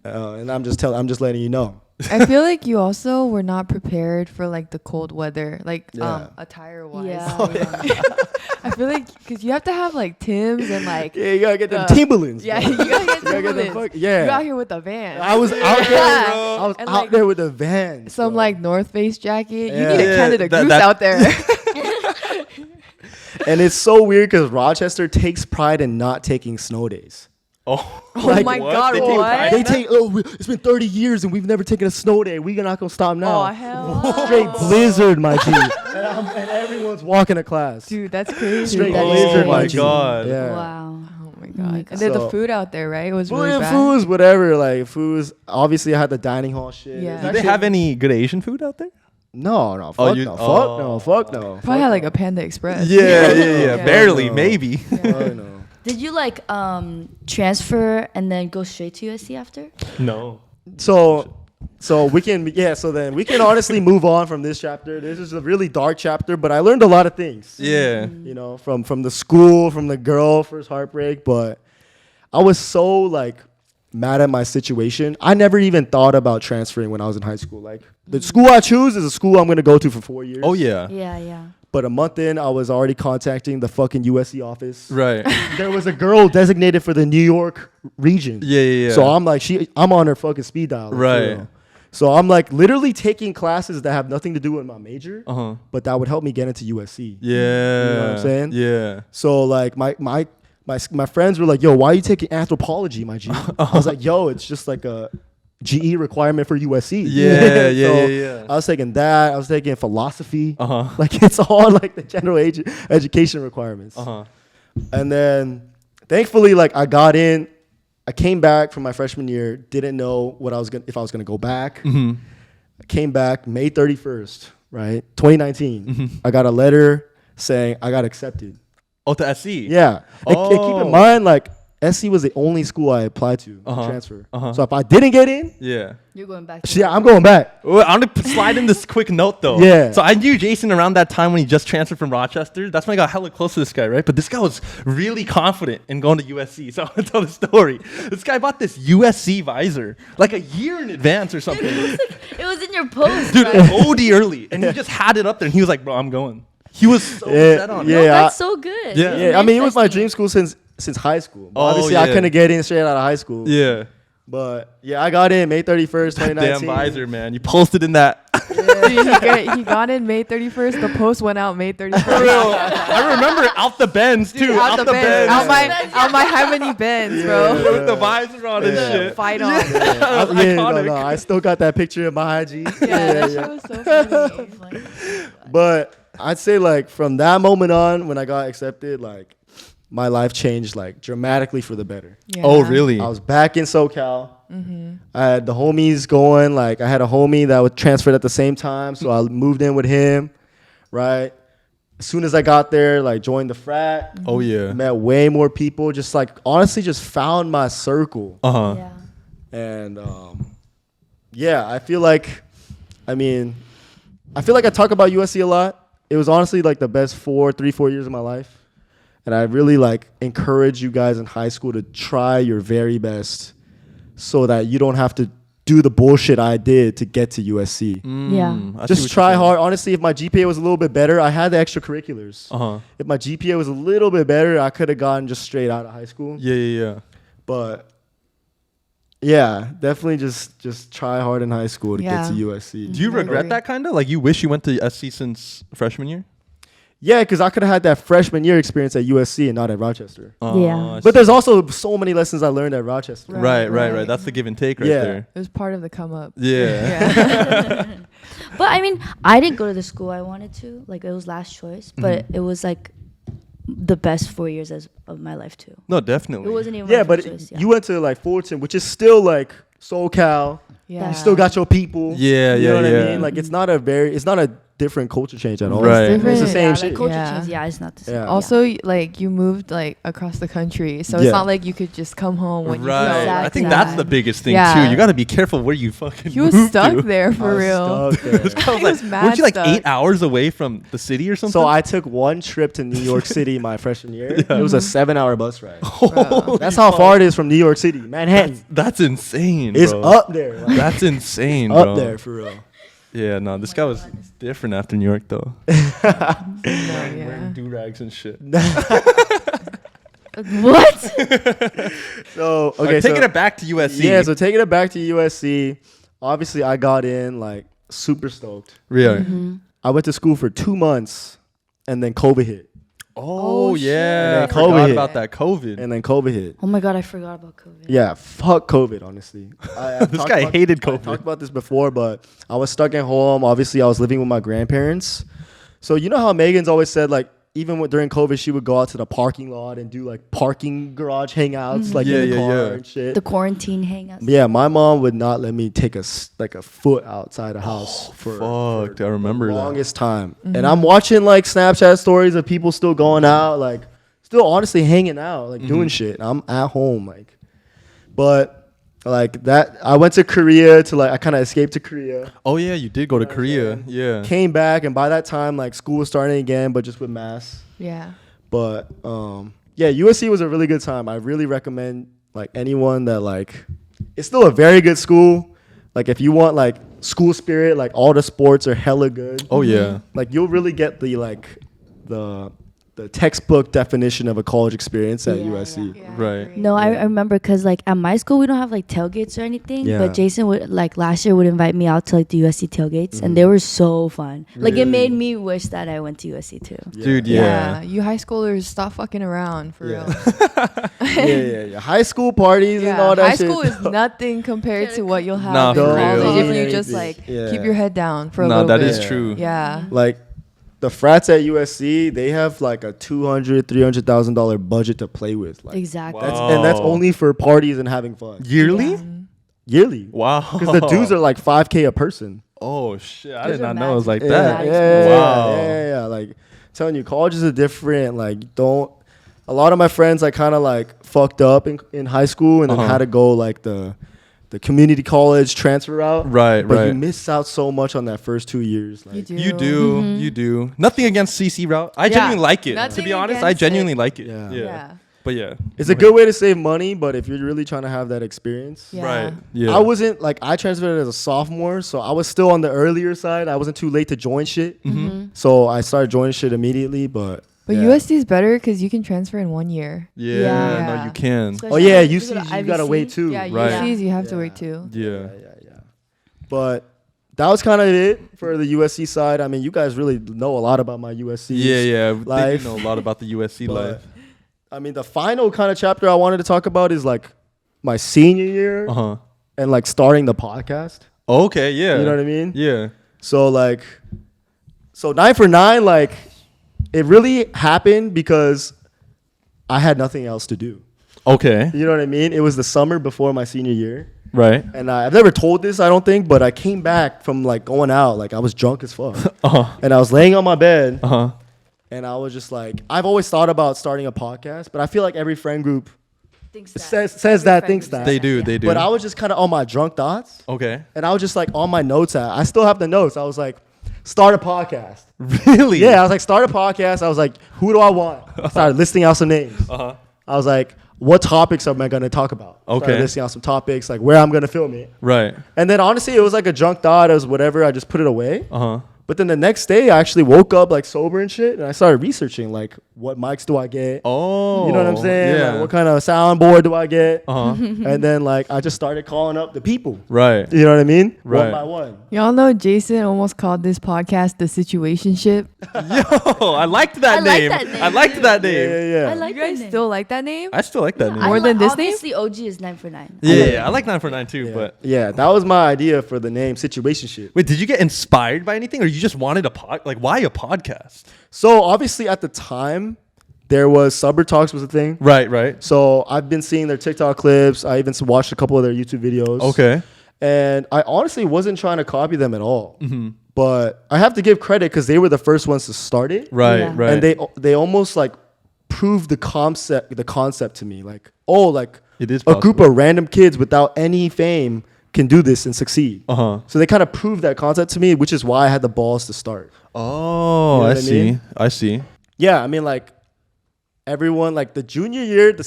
and I'm just letting you know. I feel like you also were not prepared for like the cold weather, like Yeah. attire wise. Yeah. I feel like because you have to have like Timbs and like Yeah, you gotta get them the- Timberlands. yeah, bro. you gotta get You gotta get them Timberlands. yeah. You out here with the van. I was out there. Yeah. I was And, out like, there with the van. some like North Face jacket. Yeah. You need a Yeah, Canada that- Goose that- out there. And it's so weird because Rochester takes pride in not taking snow days. Oh, Like, my what? God, They what? take pride They in that? take, it's been 30 years and we've never taken a snow day. We're not going to stop now. Oh hell, Straight blizzard, my G. And everyone's walking to class. dude, that's crazy. Straight that is blizzard, Oh my my G. God. Yeah. Wow. Oh my god. And So- then the food out there, right? It was Well, really yeah, bad. food was whatever. Like, food was, obviously, I had the dining hall shit. Yeah. It's Do they actually- have any good Asian food out there? No, Oh, fuck no. Probably had like a Panda Express. Yeah. Barely, No. maybe. Fuck no. Did you like transfer and then go straight to USC after? No. So we can, so then we can honestly move on from this chapter. This is a really dark chapter, but I learned a lot of things. Yeah. You know, from the school, from the girl, first heartbreak. But I was so like mad at my situation. I never even thought about transferring when I was in high school. Like the school I choose is a school I'm gonna go to for 4 years. Oh yeah. Yeah. But a month in, I was already contacting the fucking USC office. Right. There was a girl designated for the New York region. Yeah. So I'm like, I'm on her fucking speed dial. like, Right. for real. So I'm like literally taking classes that have nothing to do with my major, Uh-huh. but that would help me get into USC. Yeah. You know what I'm saying? Yeah. So like my friends were like, yo, why are you taking anthropology, my G? I was like, yo, it's just like a GE requirement for USC. Yeah, So yeah. I was taking that. I was taking philosophy. Uh-huh. Like it's all like the general education requirements. Uh-huh. And then thankfully, like I got in. I came back from my freshman year. Didn't know what I was gonna if I was gonna go back. Mm-hmm. I came back May 31st, right, 2019. Mm-hmm. I got a letter saying I got accepted. Oh, to SC. Yeah. And keep Oh. in mind, like SC was the only school I applied to transfer. So if I didn't get in, Yeah. You're going back to yeah, I'm going back. Well, I'm gonna slide in this quick note though. Yeah. So I knew Jason around that time when he just transferred from Rochester. That's when I got hella close to this guy, right? But this guy was really confident in going to USC. So I'm gonna tell the story. This guy bought this USC visor like a year in advance or something. It was in your post, Dude, right? OD early, and he just had it up there, and he was like, "Bro, I'm going." He was so Yeah, set on yeah. it. No, that's so good. Yeah. Yeah, I mean, it was my Manifesting. dream school since high school. Oh, Obviously, I yeah. couldn't get in straight out of high school. Yeah. But yeah, I got in May 31st, 2019. Damn visor, man. You posted in that. Dude, he got in May 31st. The post went out May 31st. I remember out the bends too. Dude, out the bends. Out my how many bends, bro? With the vibes around and shit. Fight on. No, I still got that picture in my IG. That shit was so funny. But I'd say like from that moment on, when I got accepted, like my life changed like dramatically for the better. Yeah. Oh, really? I was back in SoCal. I had the homies going. Like I had a homie that was transferred at the same time, so I moved in with him. Right. As soon as I got there, like joined the frat. Oh yeah. Met way more people. Just like honestly, just found my circle. Yeah. And yeah, I feel like I talk about USC a lot. It was honestly like the best 4 years of my life. And I really like encourage you guys in high school to try your very best so that you don't have to do the bullshit I did to get to USC. Yeah. Just try hard. Honestly, if my GPA was a little bit better, I had the extracurriculars. If my GPA was a little bit better, I could have gotten just straight out of high school. Yeah. But yeah, definitely just try hard in high school to get to USC. Do you regret that kind of? Like you wish you went to SC since freshman year? Yeah, because I could have had that freshman year experience at USC and not at Rochester. Yeah. But there's also so many lessons I learned at Rochester. Right. That's the give and take right there. It was part of the come up. Yeah. But I mean, I didn't go to the school I wanted to. Like it was last choice, but it was like the best 4 years of my life too. No, definitely. It wasn't even Yeah, my but first choice, you went to like Fulton, which is still like SoCal. Yeah. You still got your people. Yeah, you know what yeah. I mean? Like it's not a different culture change at all. Right. It's the same Like shit. culture Yeah. change, it's not the same. Yeah. Also, like you moved like across the country, so it's not like you could just come home when you Right. felt I think Exactly. that's the biggest thing Yeah. too. You got to be careful where you fucking He was move stuck to. there for real. Stuck there. I was He was like, mad weren't you like stuck. 8 hours away from the city or something? So I took one trip to New York City my freshman year. It was a 7-hour bus ride. That's how far it is from New York City, Manhattan. That's insane. It's bro. up there. Like, That's insane, up bro. there for real. Yeah, no, this guy was different after New York though. Wearing do-rags and shit. What? So Okay, taking it back to USC. Yeah, so taking it back to USC, obviously I got in like super stoked. Really? I went to school for 2 months and then COVID hit. Oh, shit. yeah. I And then forgot COVID hit. about that COVID. And then COVID hit. Oh my god, I forgot about COVID. Yeah, fuck COVID, honestly. This guy hated I COVID. talked about this before, but I was stuck at home. Obviously, I was living with my grandparents. So you know how Megan's always said, like, even during COVID, she would go out to the parking lot and do, like, parking garage hangouts, like, in the car and shit. The quarantine hangouts. Yeah, my mom would not let me take a foot outside the house for Fuck, I remember the that. longest time. And I'm watching, like, Snapchat stories of people still going out, like, still honestly hanging out, like, doing shit. I'm at home, like. But, like, that, I went to Korea to, like, I kind of escaped to Korea. Oh, yeah, you did go to Korea. Yeah. Came back, and by that time, like, school was starting again, but just with masks. Yeah. But, yeah, USC was a really good time. I really recommend, like, anyone that, like, it's still a very good school. Like, if you want, like, school spirit, like, all the sports are hella good. Oh, yeah. Like, you'll really get the, like, the textbook definition of a college experience at USC. Right. No, I remember because like at my school we don't have like tailgates or anything. Yeah. But Jason would like last year would invite me out to like the USC tailgates, and they were so fun. Like it made me wish that I went to USC too. Dude, yeah. You high schoolers, stop fucking around for real. Yeah. High school parties and all that high shit. school is nothing compared to what you'll have Nah, in for college real. if you just like Yeah. keep your head down for a No, little that bit. is true. Yeah. Like, the frats at USC, they have like a $200,000-$300,000 budget to play with. Like, Exactly. that's only for parties and having fun. Yearly? Yeah. Yearly. Wow. Because the dues are like $5K a person. Oh, shit. I Those did are not know it was like magic. that. Yeah. Wow. Yeah. Like, telling you, colleges are different. Like, a lot of my friends, like, kind of like fucked up in high school and then had to go like the community college transfer route. Right, but right. you miss out so much on that first 2 years. Like, You do. You do. You do. Nothing against CC route. I genuinely like it. To nothing be honest, I against genuinely it. like it. Yeah. Yeah. But yeah. It's a good way to save money, but if you're really trying to have that experience. Yeah. Right. Yeah. I wasn't like, I transferred as a sophomore, so I was still on the earlier side. I wasn't too late to join shit. So I started joining shit immediately, but But yeah. USD is better because you can transfer in 1 year. Yeah. Yeah. No, you can. Especially Oh yeah, like, you go to gotta IVC. wait too. Yeah, Right. USDs you have to Yeah. wait too. Yeah. But that was kind of it for the USC side. I mean, you guys really know a lot about my USC life. They know a lot about the USC life. I mean, the final kind of chapter I wanted to talk about is like my senior year and like starting the podcast. Okay, yeah. You know what I mean? Yeah. So 9 for 9, like it really happened because I had nothing else to do. Okay. You know what I mean? It was the summer before my senior year. Right. And I've never told this, I don't think, but I came back from like going out, like I was drunk as fuck. And I was laying on my bed. And I was just like, I've always thought about starting a podcast, but I feel like every friend group thinks that. They do. But I was just kind of on my drunk thoughts. Okay. And I was just like on my notes. I still have the notes. I was like, start a podcast. Really? Yeah, I was like, start a podcast. I was like, who do I want? I started listing out some names. I was like, what topics am I going to talk about? Okay. Started listing out some topics, like where I'm going to film it. Right. And then honestly, it was like a drunk thought. It was whatever. I just put it away. But then the next day, I actually woke up like sober and shit, and I started researching like what mics do I get? Oh, you know what I'm saying? Yeah. Like, what kind of soundboard do I get? And then like I just started calling up the people. Right. You know what I mean? Right. One by one. Y'all know Jason almost called this podcast the Situationship. Yo, I liked that name. I liked that name. Yeah. I like You guys that name. still like that name? I still like that name. More than this name? Obviously, OG is 9 for 9. Yeah, I like 9 for 9 too. Yeah. But Yeah, that was my idea for the name Situationship. wait, did you get inspired by anything, or you just wanted a like? Why a podcast? So obviously at the time, there was Suburb Talks was a thing. Right. So I've been seeing their TikTok clips. I even watched a couple of their YouTube videos. Okay. And I honestly wasn't trying to copy them at all. But I have to give credit because they were the first ones to start it. Right. Yeah. Right. And they almost like proved the concept to me. Like, oh, like It is a group possible. of random kids without any fame can do this and succeed. So they kind of proved that concept to me, which is why I had the balls to start. Oh, You know I what I see. mean? I see. Yeah, I mean, like everyone, like the junior year, the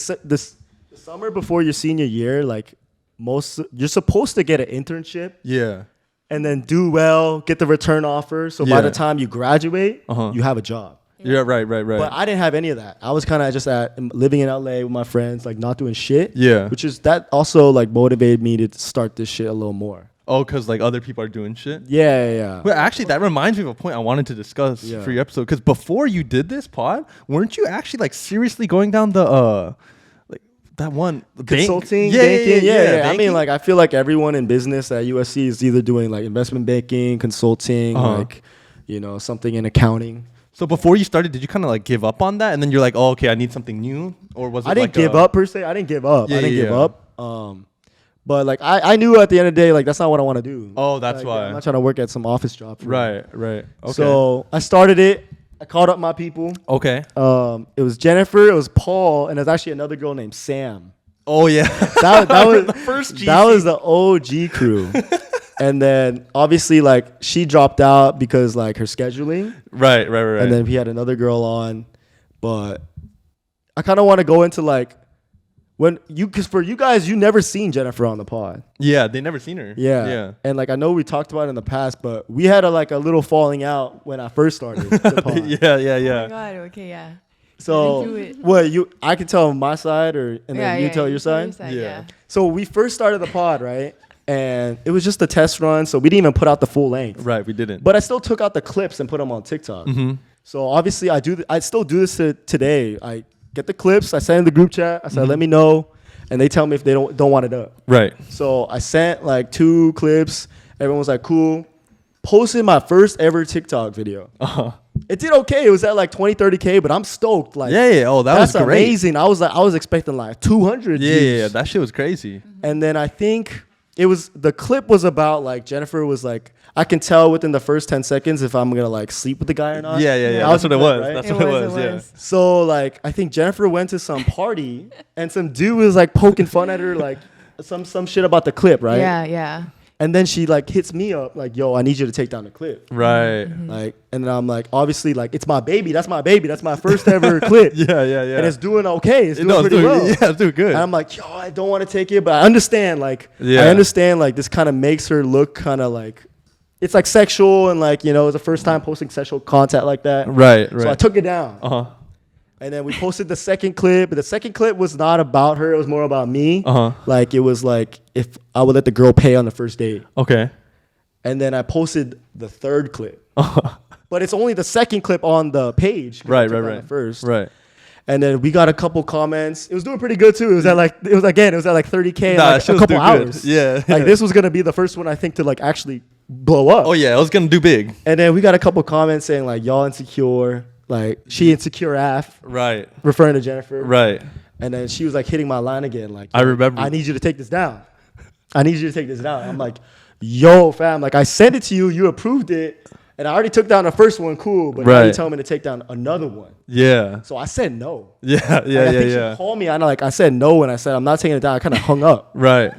summer before your senior year, like you're supposed to get an internship Yeah. and then do well, get the return offer. So by Yeah. the time you graduate, you have a job. Yeah. Right. But I didn't have any of that. I was kind of just living in LA with my friends, like not doing shit. Yeah. Which is that also like motivated me to start this shit a little more. Oh, because like other people are doing shit. Yeah. But actually, that reminds me of a point I wanted to discuss for your episode. Because before you did this pod, weren't you actually like seriously going down the like that one Consulting, bank? banking, yeah. I banking? mean, like I feel like everyone in business at USC is either doing like investment banking, consulting, like something in accounting. So before you started, did you kind of like give up on that, and then you're like, oh, okay, I need something new, or was it? I didn't give up per se. I didn't give up. Yeah, I didn't yeah, give yeah. up. But like I knew at the end of the day, like that's not what I want to do. Oh, that's Like, why. I'm not trying to work at some office job. Right. Okay. So I started it. I called up my people. Okay. It was Jennifer. It was Paul, and there's actually another girl named Sam. Oh yeah. That was the first GC. That was the OG crew. And then obviously like she dropped out because like her scheduling. Right. And then we had another girl on, but I kind of want to go into like because for you guys, you never seen Jennifer on the pod. Yeah, they never seen her. Yeah. And like I know we talked about it in the past, but we had a little falling out when I first started the pod. Yeah. Oh my God. Okay. Yeah. So Get into it. what I can tell my side and then you tell your side. Yeah. So we first started the pod, right? And it was just a test run, so we didn't even put out the full length. Right, we didn't. But I still took out the clips and put them on TikTok. So obviously I still do this today. I get the clips, I send in the group chat, I said, let me know, and they tell me if they don't want it up. Right. So I sent like 2 clips. Everyone was like, cool. Posted my first ever TikTok video. It did okay. It was at like 20, 30K, but I'm stoked. Like, yeah. Oh, that's great. amazing. I was expecting like 200 views. Yeah. That shit was crazy. And then I think the clip was about like Jennifer was like, I can tell within the first 10 seconds if I'm gonna like sleep with the guy or not. Yeah. That That's what the it clip, was. right? That's what it was. Yeah. So like I think Jennifer went to some party and some dude was like poking fun at her like some shit about the clip, right? Yeah. And then she like hits me up like, yo, I need you to take down the clip. Right. Like, and then I'm like, obviously, like, it's my baby. That's my baby. That's my first ever clip. Yeah. And it's doing okay. It's doing pretty well. Yeah, it's doing good. And I'm like, yo, I don't want to take it, but I understand. Like, Yeah. I understand. Like, this kind of makes her look kind of like, it's like sexual and like, it's the first time posting sexual content like that. Right. So I took it down. And then we posted the second clip. But the second clip was not about her. It was more about me. Like, it was like if I would let the girl pay on the first date. Okay. And then I posted the third clip. But it's only the second clip on the page. Right. The first. Right. And then we got a couple comments. It was doing pretty good too. It was at like 30K in Nah, like a couple hours. Yeah. Like this was gonna be the first one I think to like actually blow up. Oh yeah, it was gonna do big. And then we got a couple comments saying like y'all insecure, like she insecure AF. Right. Referring to Jennifer. Right. And then she was like hitting my line again, like I remember. I need you to take this down. I need you to take this down. I'm like, yo, fam, like I sent it to you, you approved it. And I already took down the first one, cool, but now you tell me to take down another one. Yeah. So I said no. Yeah. I think she called me. I said no, and I said I'm not taking it down. I kind of hung up. Right.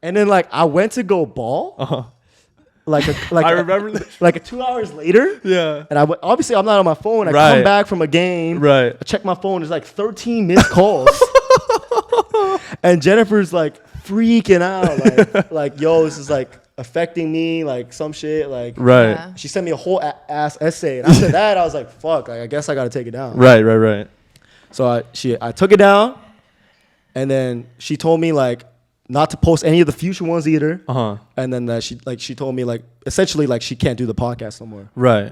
And then like I went to go ball. I remember this. Like 2 hours later. Yeah. And obviously I'm not on my phone. I come back from a game. Right. I check my phone. There's like 13 missed calls. And Jennifer's like freaking out, like yo, this is like affecting me, like some shit, like right. Yeah. She sent me a whole ass essay, and after that I was like, fuck, like, I guess I gotta take it down. Right. So I took it down, and then she told me like not to post any of the future ones either. And then she told me like essentially like she can't do the podcast no more. Right.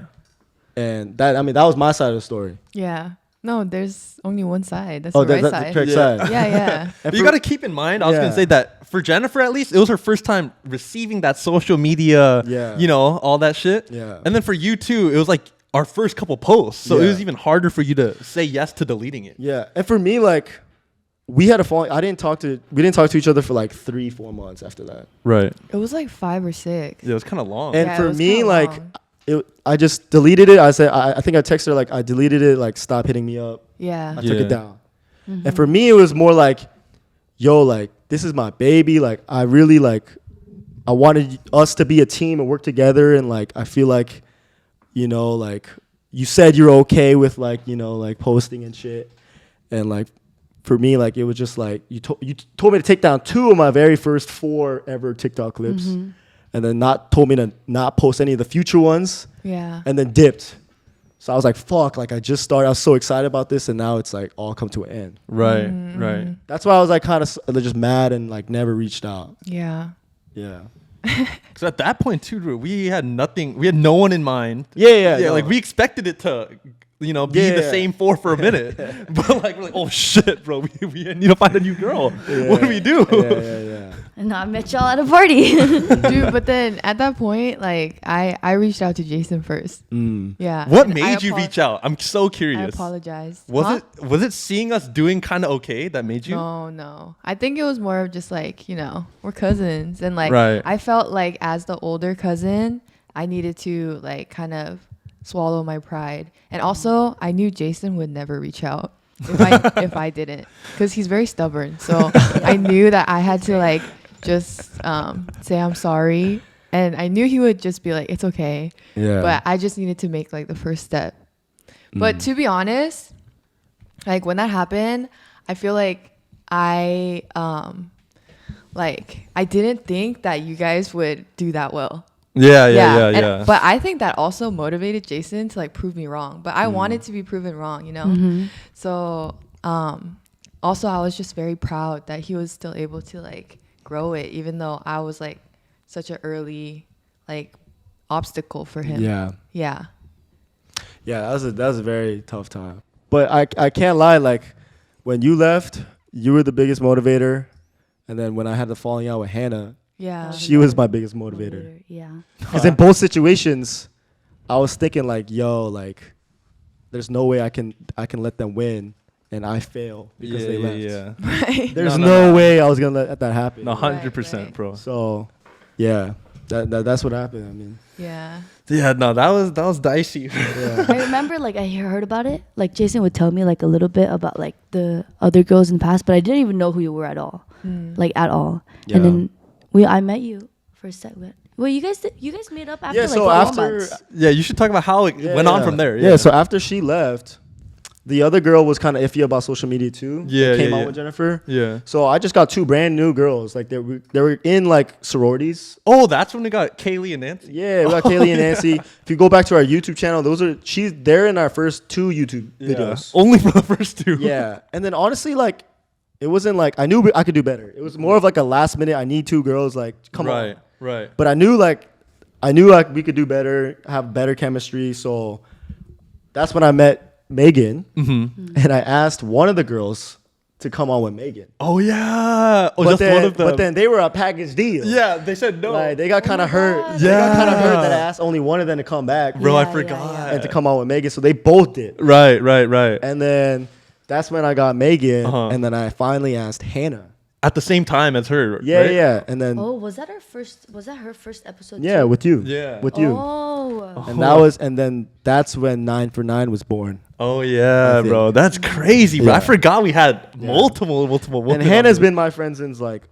And that was my side of the story. Yeah. No, there's only one side. That's Oh, the right that's side. the correct side. Yeah. But you got to keep in mind, I was going to say that for Jennifer, at least, it was her first time receiving that social media, you know, all that shit. Yeah. And then for you, too, it was like our first couple posts. So it was even harder for you to say yes to deleting it. Yeah. And for me, like, we had a fall. We didn't talk to each other for like 3-4 months after that. Right. It was like 5 or 6. Yeah, it was kind of long. And Yeah, for it was me, kinda like, long. I just deleted it. I said, I think I texted her, like, I deleted it, like, stop hitting me up. Yeah. I took it down. And for me, it was more like, yo, like, this is my baby. Like, I really, like, I wanted us to be a team and work together. And, like, I feel like, you know, like, you said you're okay with, like, you know, like, posting and shit. And, like, for me, like, it was just, like, you told me to take down 2 of my very first 4 ever TikTok clips. And then told me to not post any of the future ones. Yeah. And then dipped. So I was like, fuck, like I just started. I was so excited about this, and now it's like all come to an end. Right. That's why I was like kind of just mad and like never reached out. Yeah. Yeah. Because at that point, too, Drew, we had nothing. We had no one in mind. Yeah. Yeah, like we expected it to, you know, be the same 4 for a minute. But like, we're like, oh shit, bro, we need to find a new girl. What do we do? Yeah. And now I met y'all at a party. Dude, but then at that point, like I reached out to Jason first. Yeah. What And made you reach out? I'm so curious. I apologize. Was it seeing us doing kind of okay that made you? No. I think it was more of just like, you know, we're cousins. And like, Right. I felt like as the older cousin, I needed to like kind of swallow my pride. And also, I knew Jason would never reach out if I didn't, because he's very stubborn. So I knew that I had to like just say I'm sorry. And I knew he would just be like, it's okay. Yeah. But I just needed to make like the first step. But to be honest, like when that happened, I feel like I didn't think that you guys would do that well. Yeah. But I think that also motivated Jason to like prove me wrong. But I wanted to be proven wrong, you know? So also I was just very proud that he was still able to like grow it, even though I was like such an early like obstacle for him. Yeah. That was a very tough time. But I can't lie, like when you left, you were the biggest motivator. And then when I had the falling out with Hannah, she was my biggest motivator. Yeah. Because in both situations, I was thinking like, yo, like, there's no way I can let them win and I fail because they left. Yeah. Right. There's no way I was gonna let that happen. No, 100%, bro. So, yeah, that's what happened. I mean, Yeah, no, that was dicey. yeah. I remember like I heard about it. Like Jason would tell me like a little bit about like the other girls in the past, but I didn't even know who you were at all. Like at all. Yeah. And then I met you for a second. Well, you guys made up after Yeah, like so 4 after months. Yeah, you should talk about how it went on from there. Yeah, so after she left, the other girl was kind of iffy about social media too. Yeah, came yeah, out yeah. with Jennifer. Yeah. So I just got 2 brand new girls. Like they were in like sororities. Oh, that's when we got Kaylee and Nancy. Yeah, we got Kaylee and Nancy. If you go back to our YouTube channel, they're in our first 2 YouTube videos. Only for the first 2. Yeah, and then honestly, like it wasn't like I knew I could do better. It was more of like a last minute. I need 2 girls. Like come on. Right. But I knew like I knew like we could do better, have better chemistry. So that's when I met Megan, and I asked one of the girls to come on with Megan. Oh yeah. Oh, just one of them. But then they were a package deal. Yeah, they said no. Like they got kind of hurt. God. They got kind of hurt that I asked only one of them to come back, Bro, I Yeah, forgot. and to come on with Megan. So they both did. Right. And then that's when I got Megan, Uh-huh. and then I finally asked Hannah. At the same time as her. Yeah, right? yeah. And then Was that her first episode? yeah, too? with you. Yeah. With you. Oh. And then that's when 9 for 9 was born. Oh yeah, I think. bro. That's crazy, bro. Yeah. I forgot we had Yeah. multiple And women Hannah's on been my friend since like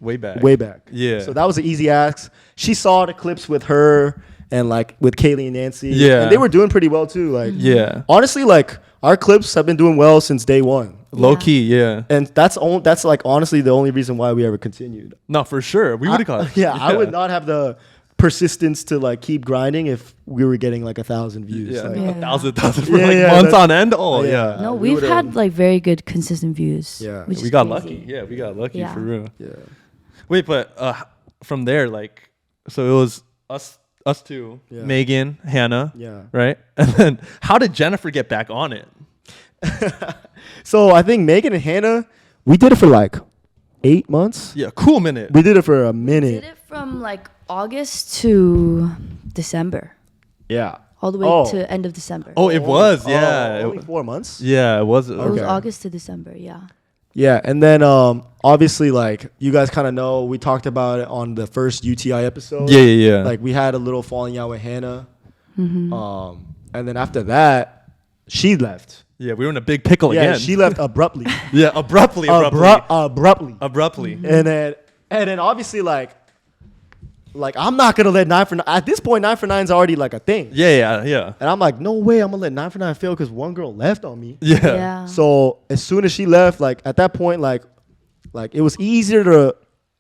way back. way back. Yeah. So that was an easy ask. She saw the clips with her and like with Kaylee and Nancy. Yeah. And they were doing pretty well too. Like Yeah. honestly, like our clips have been doing well since day one. Low key, yeah. And that's like honestly the only reason why we ever continued. No, for sure. We would have got. Yeah, I would not have the persistence to like keep grinding if we were getting like 1,000 views. Yeah, Like, Yeah. 1,000 for Yeah, like yeah, months that's- on end. Oh yeah. yeah. No, we we've would've- had like very good consistent views. Yeah. which We is got crazy. lucky. Yeah, we got lucky Yeah. for real. Yeah. Wait, but from there, like, so it was us two, Yeah. Megan, Hannah, Yeah. right? And then how did Jennifer get back on it? So I think Megan and Hannah, we did it for like 8 months. Yeah, cool minute. We did it for a Did minute. it from like August to December, Yeah. all the way Oh. to end of December. Oh, it was. Yeah. Only 4 months. Yeah, it was. It was Okay. August to December. Yeah. Yeah, and then obviously like you guys kind of know we talked about it on the first UTI episode. Yeah. Like we had a little falling out with Hannah. Mm-hmm. And then after that, she left. Yeah, we were in a big pickle Yeah, again. she left abruptly. Yeah, abruptly. Abruptly. Mm-hmm. And then obviously like I'm not gonna let 9 for 9 at this point. 9 for 9 is already like a thing. Yeah. And I'm like, no way, I'm gonna let 9 for 9 fail because one girl left on me. Yeah. So as soon as she left, like at that point, like it was easier to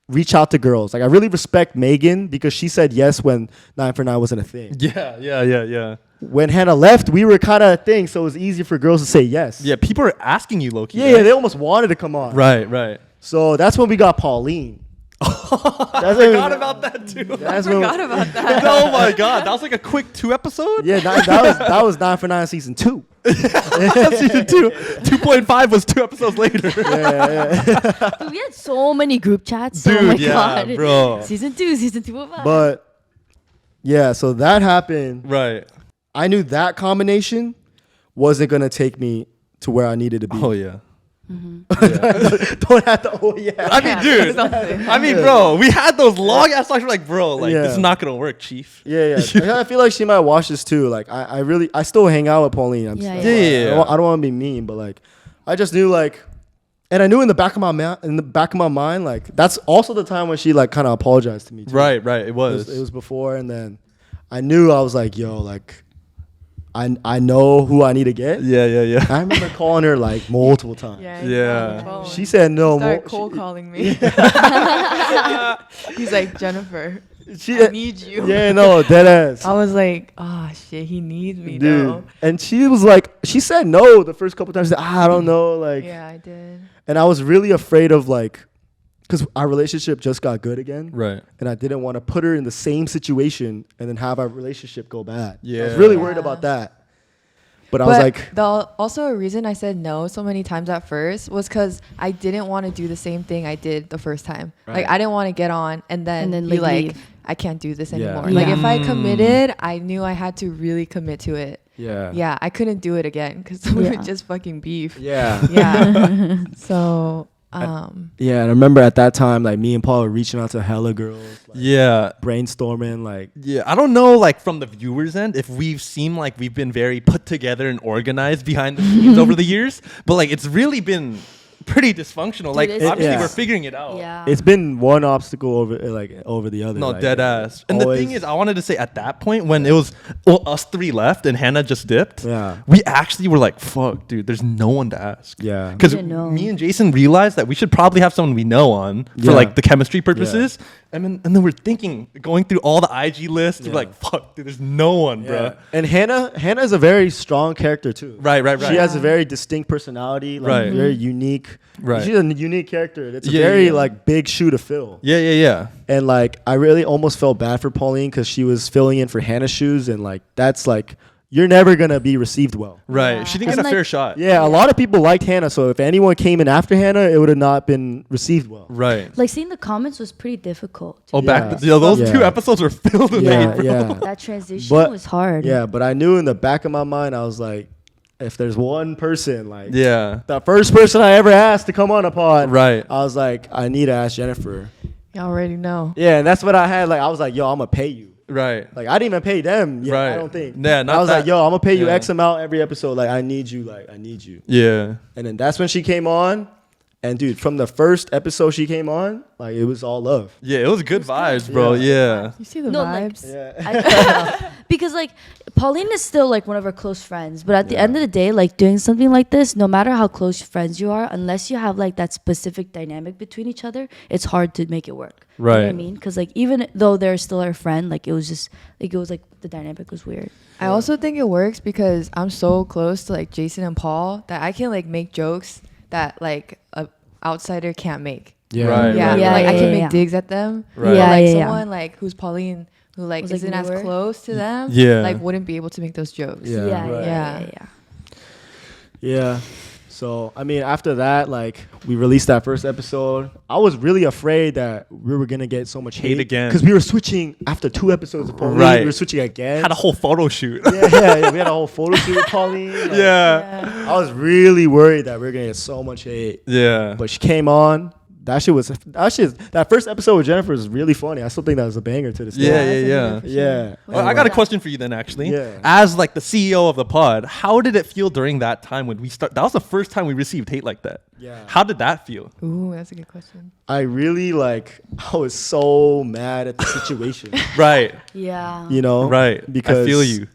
reach out to girls. Like I really respect Megan because she said yes when 9 for 9 wasn't a thing. Yeah. When Hannah left, we were kind of a thing, so it was easier for girls to say yes. Yeah, people are asking you, Loki. Yeah, they almost wanted to come on. Right. So that's when we got Pauline. I forgot about that too. That's Forgot about that. Oh my god, that was like a quick 2 episode. Yeah, that was 9 for 9 season 2. Season 2, 2.5 was 2 episodes later. Dude, we had so many group chats. Dude, oh my yeah, god, bro. Season 2 of us. But yeah, so that happened. Right. I knew that combination wasn't gonna take me to where I needed to be. Oh yeah. Don't have to. Oh yeah. I mean, dude. I mean, bro. We had those long ass talks. We're like, bro, like Yeah. this is not gonna work, Chief. Yeah. I feel like she might watch this too. Like I still hang out with Pauline. I'm Yeah, still, yeah. I don't want to be mean, but like I just knew like, and I knew in the back of my mind, like that's also the time when she like kind of apologized to me. Too. Right. It was. It was before, and then I knew I was like, yo, like I know who I need to get. Yeah. I remember calling her like multiple times. Yeah. She said no. Start cold calling me. He's like, Jennifer, She I need you. Yeah, no, dead ass. I was like, oh shit, he needs me Dude. though. And she was like, she said no the first couple times. She said, I don't know, like. Yeah, I did. And I was really afraid of like, because our relationship just got good again. Right. And I didn't want to put her in the same situation and then have our relationship go bad. I Yeah. was really worried Yeah. about that. But I was like, also a reason I said no so many times at first was because I didn't want to do the same thing I did the first time. Right. Like I didn't want to get on and then be like, leave. I can't do this Yeah. anymore. Like if I Mm. committed, I knew I had to really commit to it. yeah. Yeah, I couldn't do it again because we Yeah. would just fucking beef. Yeah. Yeah. So Yeah. And I remember at that time, like me and Paul were reaching out to hella girls, like, Yeah. brainstorming, like, Yeah, I don't know, like from the viewers' end, if we've seemed like we've been very put together and organized behind the scenes over the years, but like it's really been pretty dysfunctional. Like it's- obviously yeah. we're figuring it out. Yeah. it's been one obstacle over the other. No, like, dead ass. And the always- thing is, I wanted to say at that point when it was us 3 left and Hannah just dipped, Yeah. we actually were like, fuck, dude, there's no one to ask. Yeah. Because We didn't know. me and Jason realized that we should probably have someone we know on for Yeah. like the chemistry purposes. And then we're thinking, going through all the IG lists, Yeah. we're like, fuck, dude, there's no one, bro. And Hannah is a very strong character too. Right. She has a very distinct personality, like Right. very unique. Right. She's a unique character. It's a Yeah, very yeah. like big shoe to fill. Yeah. And like I really almost felt bad for Pauline because she was filling in for Hannah's shoes, and like that's like you're never gonna be received well. Right. Yeah. She didn't And get a like- fair shot. Yeah, a lot of people liked Hannah, so if anyone came in after Hannah, it would have not been received well. Right. Like seeing the comments was pretty difficult. Oh, Yeah. those Yeah. 2 episodes were filled with Yeah, hate, bro. yeah. That transition But- was hard. Yeah, but I knew in the back of my mind, I was like, if there's one person, like Yeah. the first person I ever asked to come on a pod, Right. I was like, I need to ask Jennifer. You already know. Yeah, and that's what I had. Like, I was like, yo, I'm gonna pay you. Right. Like, I didn't even pay them yet, Right. I don't think. Yeah, not I was like, that- yo, I'm gonna pay you yeah. X amount every episode. Like, I need you. Like, I need you. Yeah. And then that's when she came on. And dude, from the first episode she came on, like, it was all love. Yeah, it was good vibes, bro. Yeah. Yeah. You see the No, like- vibes? Yeah. Because like Pauline is still like one of our close friends, but at the Yeah. end of the day, like doing something like this, no matter how close friends you are, unless you have like that specific dynamic between each other, it's hard to make it work. You know what I Right. mean? Because like even though they're still our friend, like it was just like the dynamic was weird. I also think it works because I'm so close to like Jason and Paul that I can like make jokes that like a outsider can't make. Yeah. Right, Yeah, right, Yeah, like I yeah, can yeah. make digs at them. Right. But, Yeah, like yeah, yeah. someone like who's Pauline, who like Was, like, isn't as newer? close to them, Yeah. like wouldn't be able to make those jokes. Yeah. Yeah, Right. yeah. Yeah. So, I mean, after that, like, we released that first episode. I was really afraid that we were going to get so much hate. again. Because we were switching after 2 episodes of Pauline. Right. We were switching again. Had a whole photo shoot. yeah. We had a whole photo shoot with Pauline. Like, yeah. I was really worried that we were going to get so much hate. Yeah. But she came on. That first episode with Jennifer was really funny. I still think that was a banger to this day. Yeah. Yeah. Well, I got a question for you then, actually. Yeah. As like the CEO of the pod, how did it feel during that time when we start? That was the first time we received hate like that. Yeah. How did that feel? Ooh, that's a good question. I really I was so mad at the situation. Right. Yeah. You know? Right. Because I feel you.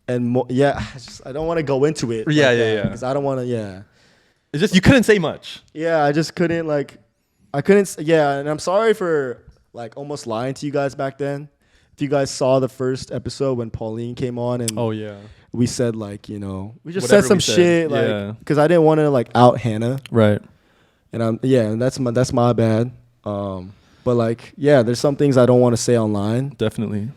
And I don't want to go into it. Yeah, yeah. Because I don't want to. Yeah. It's just you couldn't say much. Yeah, I just couldn't and I'm sorry for like almost lying to you guys back then. If you guys saw the first episode when Pauline came on and Oh yeah. we said like, you know, we just Whatever said some we said, shit like yeah. because I didn't want to like out Hannah, Right. and and that's my bad. But like there's some things I don't want to say online. Definitely.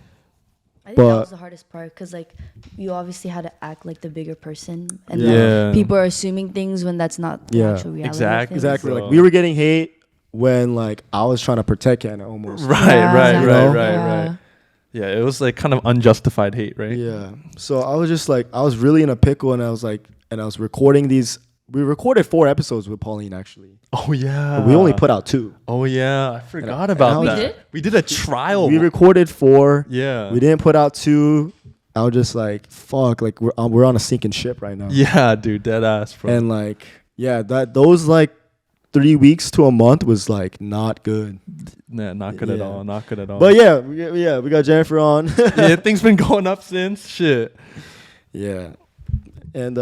I think But- that was the hardest part because like you obviously had to act like the bigger person, and Yeah. then people are assuming things when that's not the Yeah. actual reality. of Exactly. things. Exactly, Bro. like we were getting hate when like I was trying to protect Hannah almost. Right. Yeah. Right. Exactly. Right. You know? Right. Yeah. Right. Yeah. It was like kind of unjustified hate, right? Yeah. So I was just like, I was really in a pickle, and I was recording these. We recorded 4 episodes with Pauline actually. Oh yeah. But we only put out 2. Oh yeah. I forgot and about I that. was- We did? We did a trial. We recorded 4. Yeah. We didn't put out 2. I was just like, fuck, like we're on a sinking ship right now. Yeah, dude. Dead ass, bro. And like, those like 3 weeks to a month was like not good. Nah, not good at Yeah. all. Not good at all. But we got Jennifer on. yeah, things been going up since. Shit. Yeah. And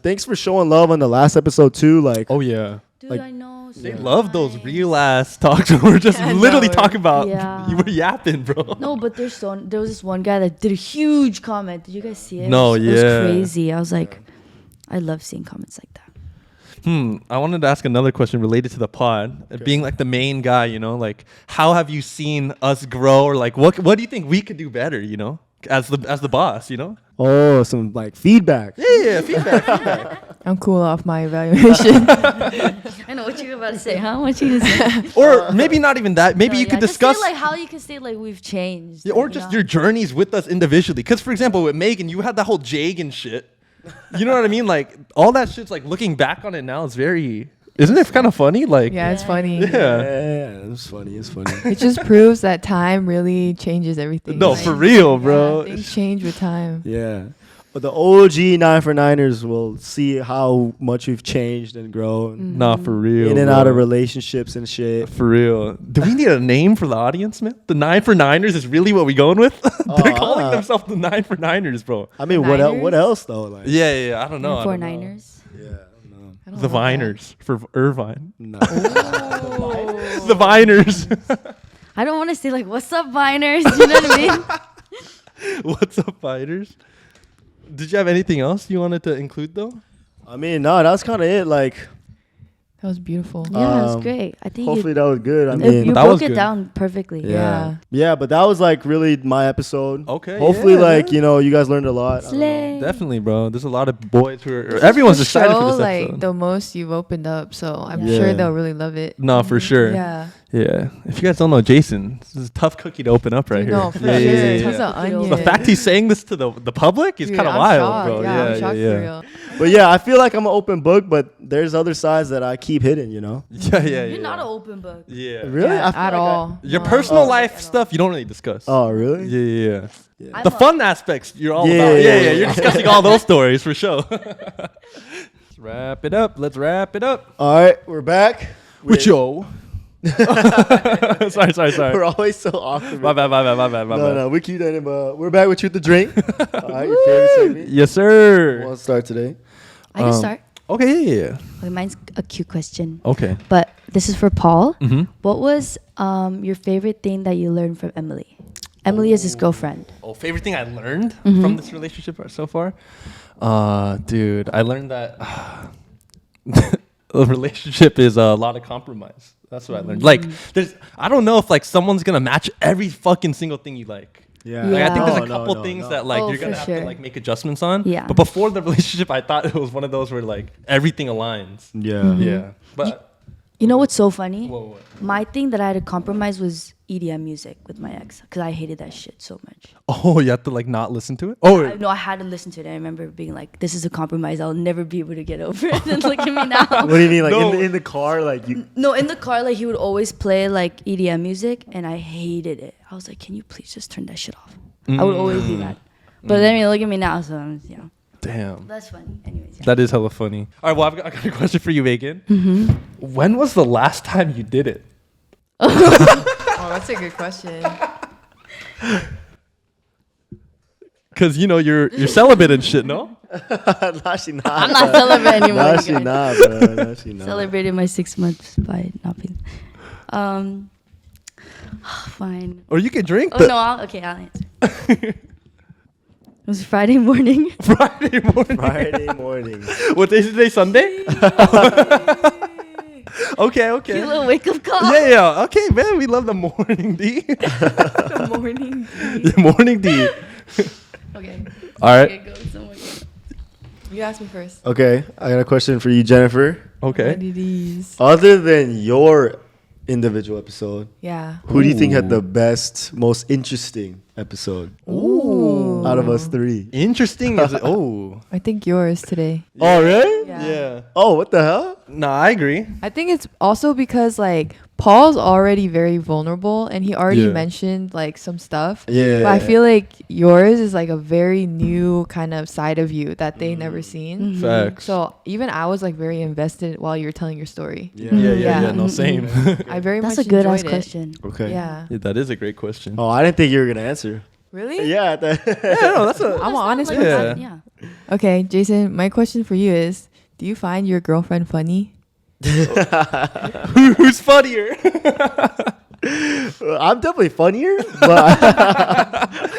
thanks for showing love on the last episode too. Like, Oh yeah. Dude, Like, I know. They so love those nice. real ass talks where we're just I literally know. talking about Yeah. you were yapping, bro. No, but there was this one guy that did a huge comment. Did you guys see it? No, it was yeah. crazy. I was like, I love seeing comments like that. I wanted to ask another question related to the pod. Being like the main guy, you know, like how have you seen us grow, or like what do you think we could do better, you know, as the boss, you know? oh, some like feedback. Yeah, feedback. I'm cool off my evaluation. I know what you're about to say, huh? What you gonna say? Or maybe not even that. Maybe No, you yeah, could just discuss. say, like how you can say like we've changed. Yeah, or you just know? your journeys with us individually. Because, for example, with Megan, you had that whole Jagan shit. You know what I mean? Like, all that shit's like looking back on it now is very. Isn't it kind of funny? Like, Yeah, it's funny. Yeah. Yeah, it's funny. It just proves that time really changes everything. No, Like, for real, bro. yeah, things change with time. Yeah. But the OG 9 for 9ers will see how much we've changed and grown Nah, for real. in and bro. out of relationships and shit. For real. Do we need a name for the audience, man? The 9 for 9ers is really what we going with? They're calling themselves the 9 for 9ers, bro. I mean, Niners? what else though? Like, Yeah. I don't know. I Four don't know. Niners. yeah, I don't know. I don't The know that. Viners for Irvine. No. The Viners. I don't want to say like, "What's up, Viners?" You know what I mean? What's up, fighters? Did you have anything else you wanted to include though? I mean, no, that's kind of it. Like, That was beautiful. Yeah, it's great. I think hopefully that was good. I you mean, that broke was it good. down perfectly. yeah, but that was like really my episode. Okay. Hopefully, yeah, like man. you guys learned a lot. I don't know. Slay. Definitely, bro. There's a lot of boys who are. Everyone's excited for this like episode. the most you've opened up, so I'm Yeah. sure they'll really love it. No, for sure. Yeah. Yeah. If you guys don't know Jason, this is a tough cookie to open up right here. No, for yeah, sure. yeah, yeah, He's yeah. an onion. The fact he's saying this to the public is Dude, kind of I'm wild, shocked. bro. Yeah, I'm shocked for real. But yeah, I feel like I'm an open book, but there's other sides that I keep hidden. You know? Yeah. You're not an open book. Yeah. Really? Yeah, I feel at like all. Your No. personal Oh. life stuff you don't really discuss. Oh, really? Yeah. I'm The a- fun aspects you're all Yeah, about. yeah, Yeah. yeah. You're discussing all those stories for sure. Let's wrap it up. All right, we're back. With yo. sorry. We're always so awkward. My bad. No, we keep that in. But we're back with Truth to Drink. All right, your favorite segment. Yes, Who sir. wants to start today? I can start. Okay, yeah. Okay, mine's a cute question, Okay. but this is for Paul. Mm-hmm. What was your favorite thing that you learned from Emily? Emily is his girlfriend. Oh, favorite thing I learned Mm-hmm. from this relationship so far? Dude, I learned that a relationship is a lot of compromise. That's what I learned. Like, I don't know if like someone's gonna match every fucking single thing you like. Yeah. Like, I think there's a No, couple no, things no. that like Oh, you're gonna for have sure. to like make adjustments on. Yeah. But before the relationship, I thought it was one of those where like everything aligns. Yeah. Yeah. But You know what's so funny? whoa. My thing that I had to compromise was EDM music with my ex because I hated that shit so much. Oh, you have to like not listen to it. Oh, I had to listen to it. I remember being like, "This is a compromise. I'll never be able to get over it." And look at me now. What do you mean? Like No. in the car, like you? No, in the car, like he would always play like EDM music, and I hated it. I was like, "Can you please just turn that shit off?" I would always do that. But then look at me now, so damn. that's funny. Anyways, yeah. That is hella funny. All right, well, I got a question for you, Megan. Mm-hmm. When was the last time you did it? Oh, that's a good question. Because, you know, you're celibate and shit, no? Nah, she not. I'm not celibate anymore. Nah, you she guys. not, bro. Nah, she not. Celebrated my 6 months by not being. Fine. Or you can drink. Oh no, I'll answer. It was Friday morning. Friday morning. Friday morning. What day is today? Sunday? Okay. Cute little wake up call. Yeah. Okay, man. We love the morning D. The morning. The morning D. Okay. All right. Okay, go somewhere. You asked me first. Okay, I got a question for you, Jennifer. What Okay. it is. Other than your individual episode, Yeah. who do you think had the best, most interesting episode Ooh. out of us three? Interesting. Is it? Oh. I think yours today. Oh, really? Yeah. Oh, what the hell? No, I agree. I think it's also because like Paul's already very vulnerable and he already Yeah. mentioned like some stuff. Yeah. But I feel like yours is like a very new kind of side of you that they never seen. Facts. So even I was like very invested while you were telling your story. Yeah. No, same. I very That's much a good ass enjoyed it. question. Okay. Yeah. Yeah, that is a great question. Oh, I didn't think you were gonna answer. Really? Yeah. No, that's a. I'm honest Like, with Yeah. yeah. Okay, Jason, my question for you is, do you find your girlfriend funny? Who's funnier? I'm definitely funnier, but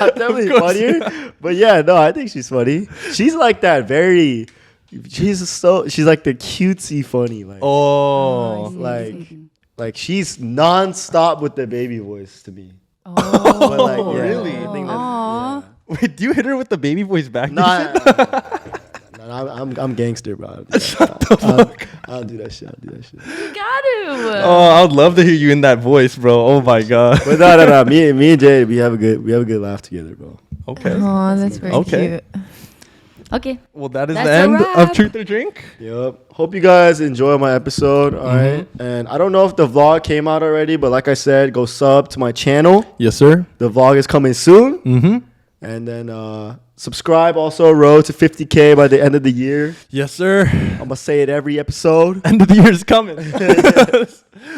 I'm definitely funnier. But yeah, no, I think she's funny. She's like that very. She's like the cutesy funny, like Oh. like she's nonstop with the baby voice to me. Oh, But like, yeah, really? I think Aw. Wait, do you hit her with the baby voice back? yeah. No, I'm gangster, bro. Shut the fuck. I'll do that shit. You got to. Oh, I would love to hear you in that voice, bro. Oh my god. But no. Me and Jay, we have a good laugh together, bro. Okay. Oh, that's very Okay. cute. Okay. Well, that is That's the a end of wrap. Truth or Drink. Yep. Hope you guys enjoy my episode. All right. And I don't know if the vlog came out already, but like I said, go sub to my channel. Yes, sir. The vlog is coming soon. Mm-hmm. And then subscribe also. Road to 50K by the end of the year. Yes, sir. I'm going to say it every episode. End of the year is coming.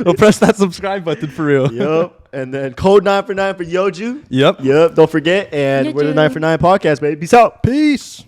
Well, press that subscribe button for real. Yep. And then code 9 for 9 for Yoju. Yep. Yep. Don't forget. And we're the Yoju. 9 for 9 podcast, baby. Peace out. Peace.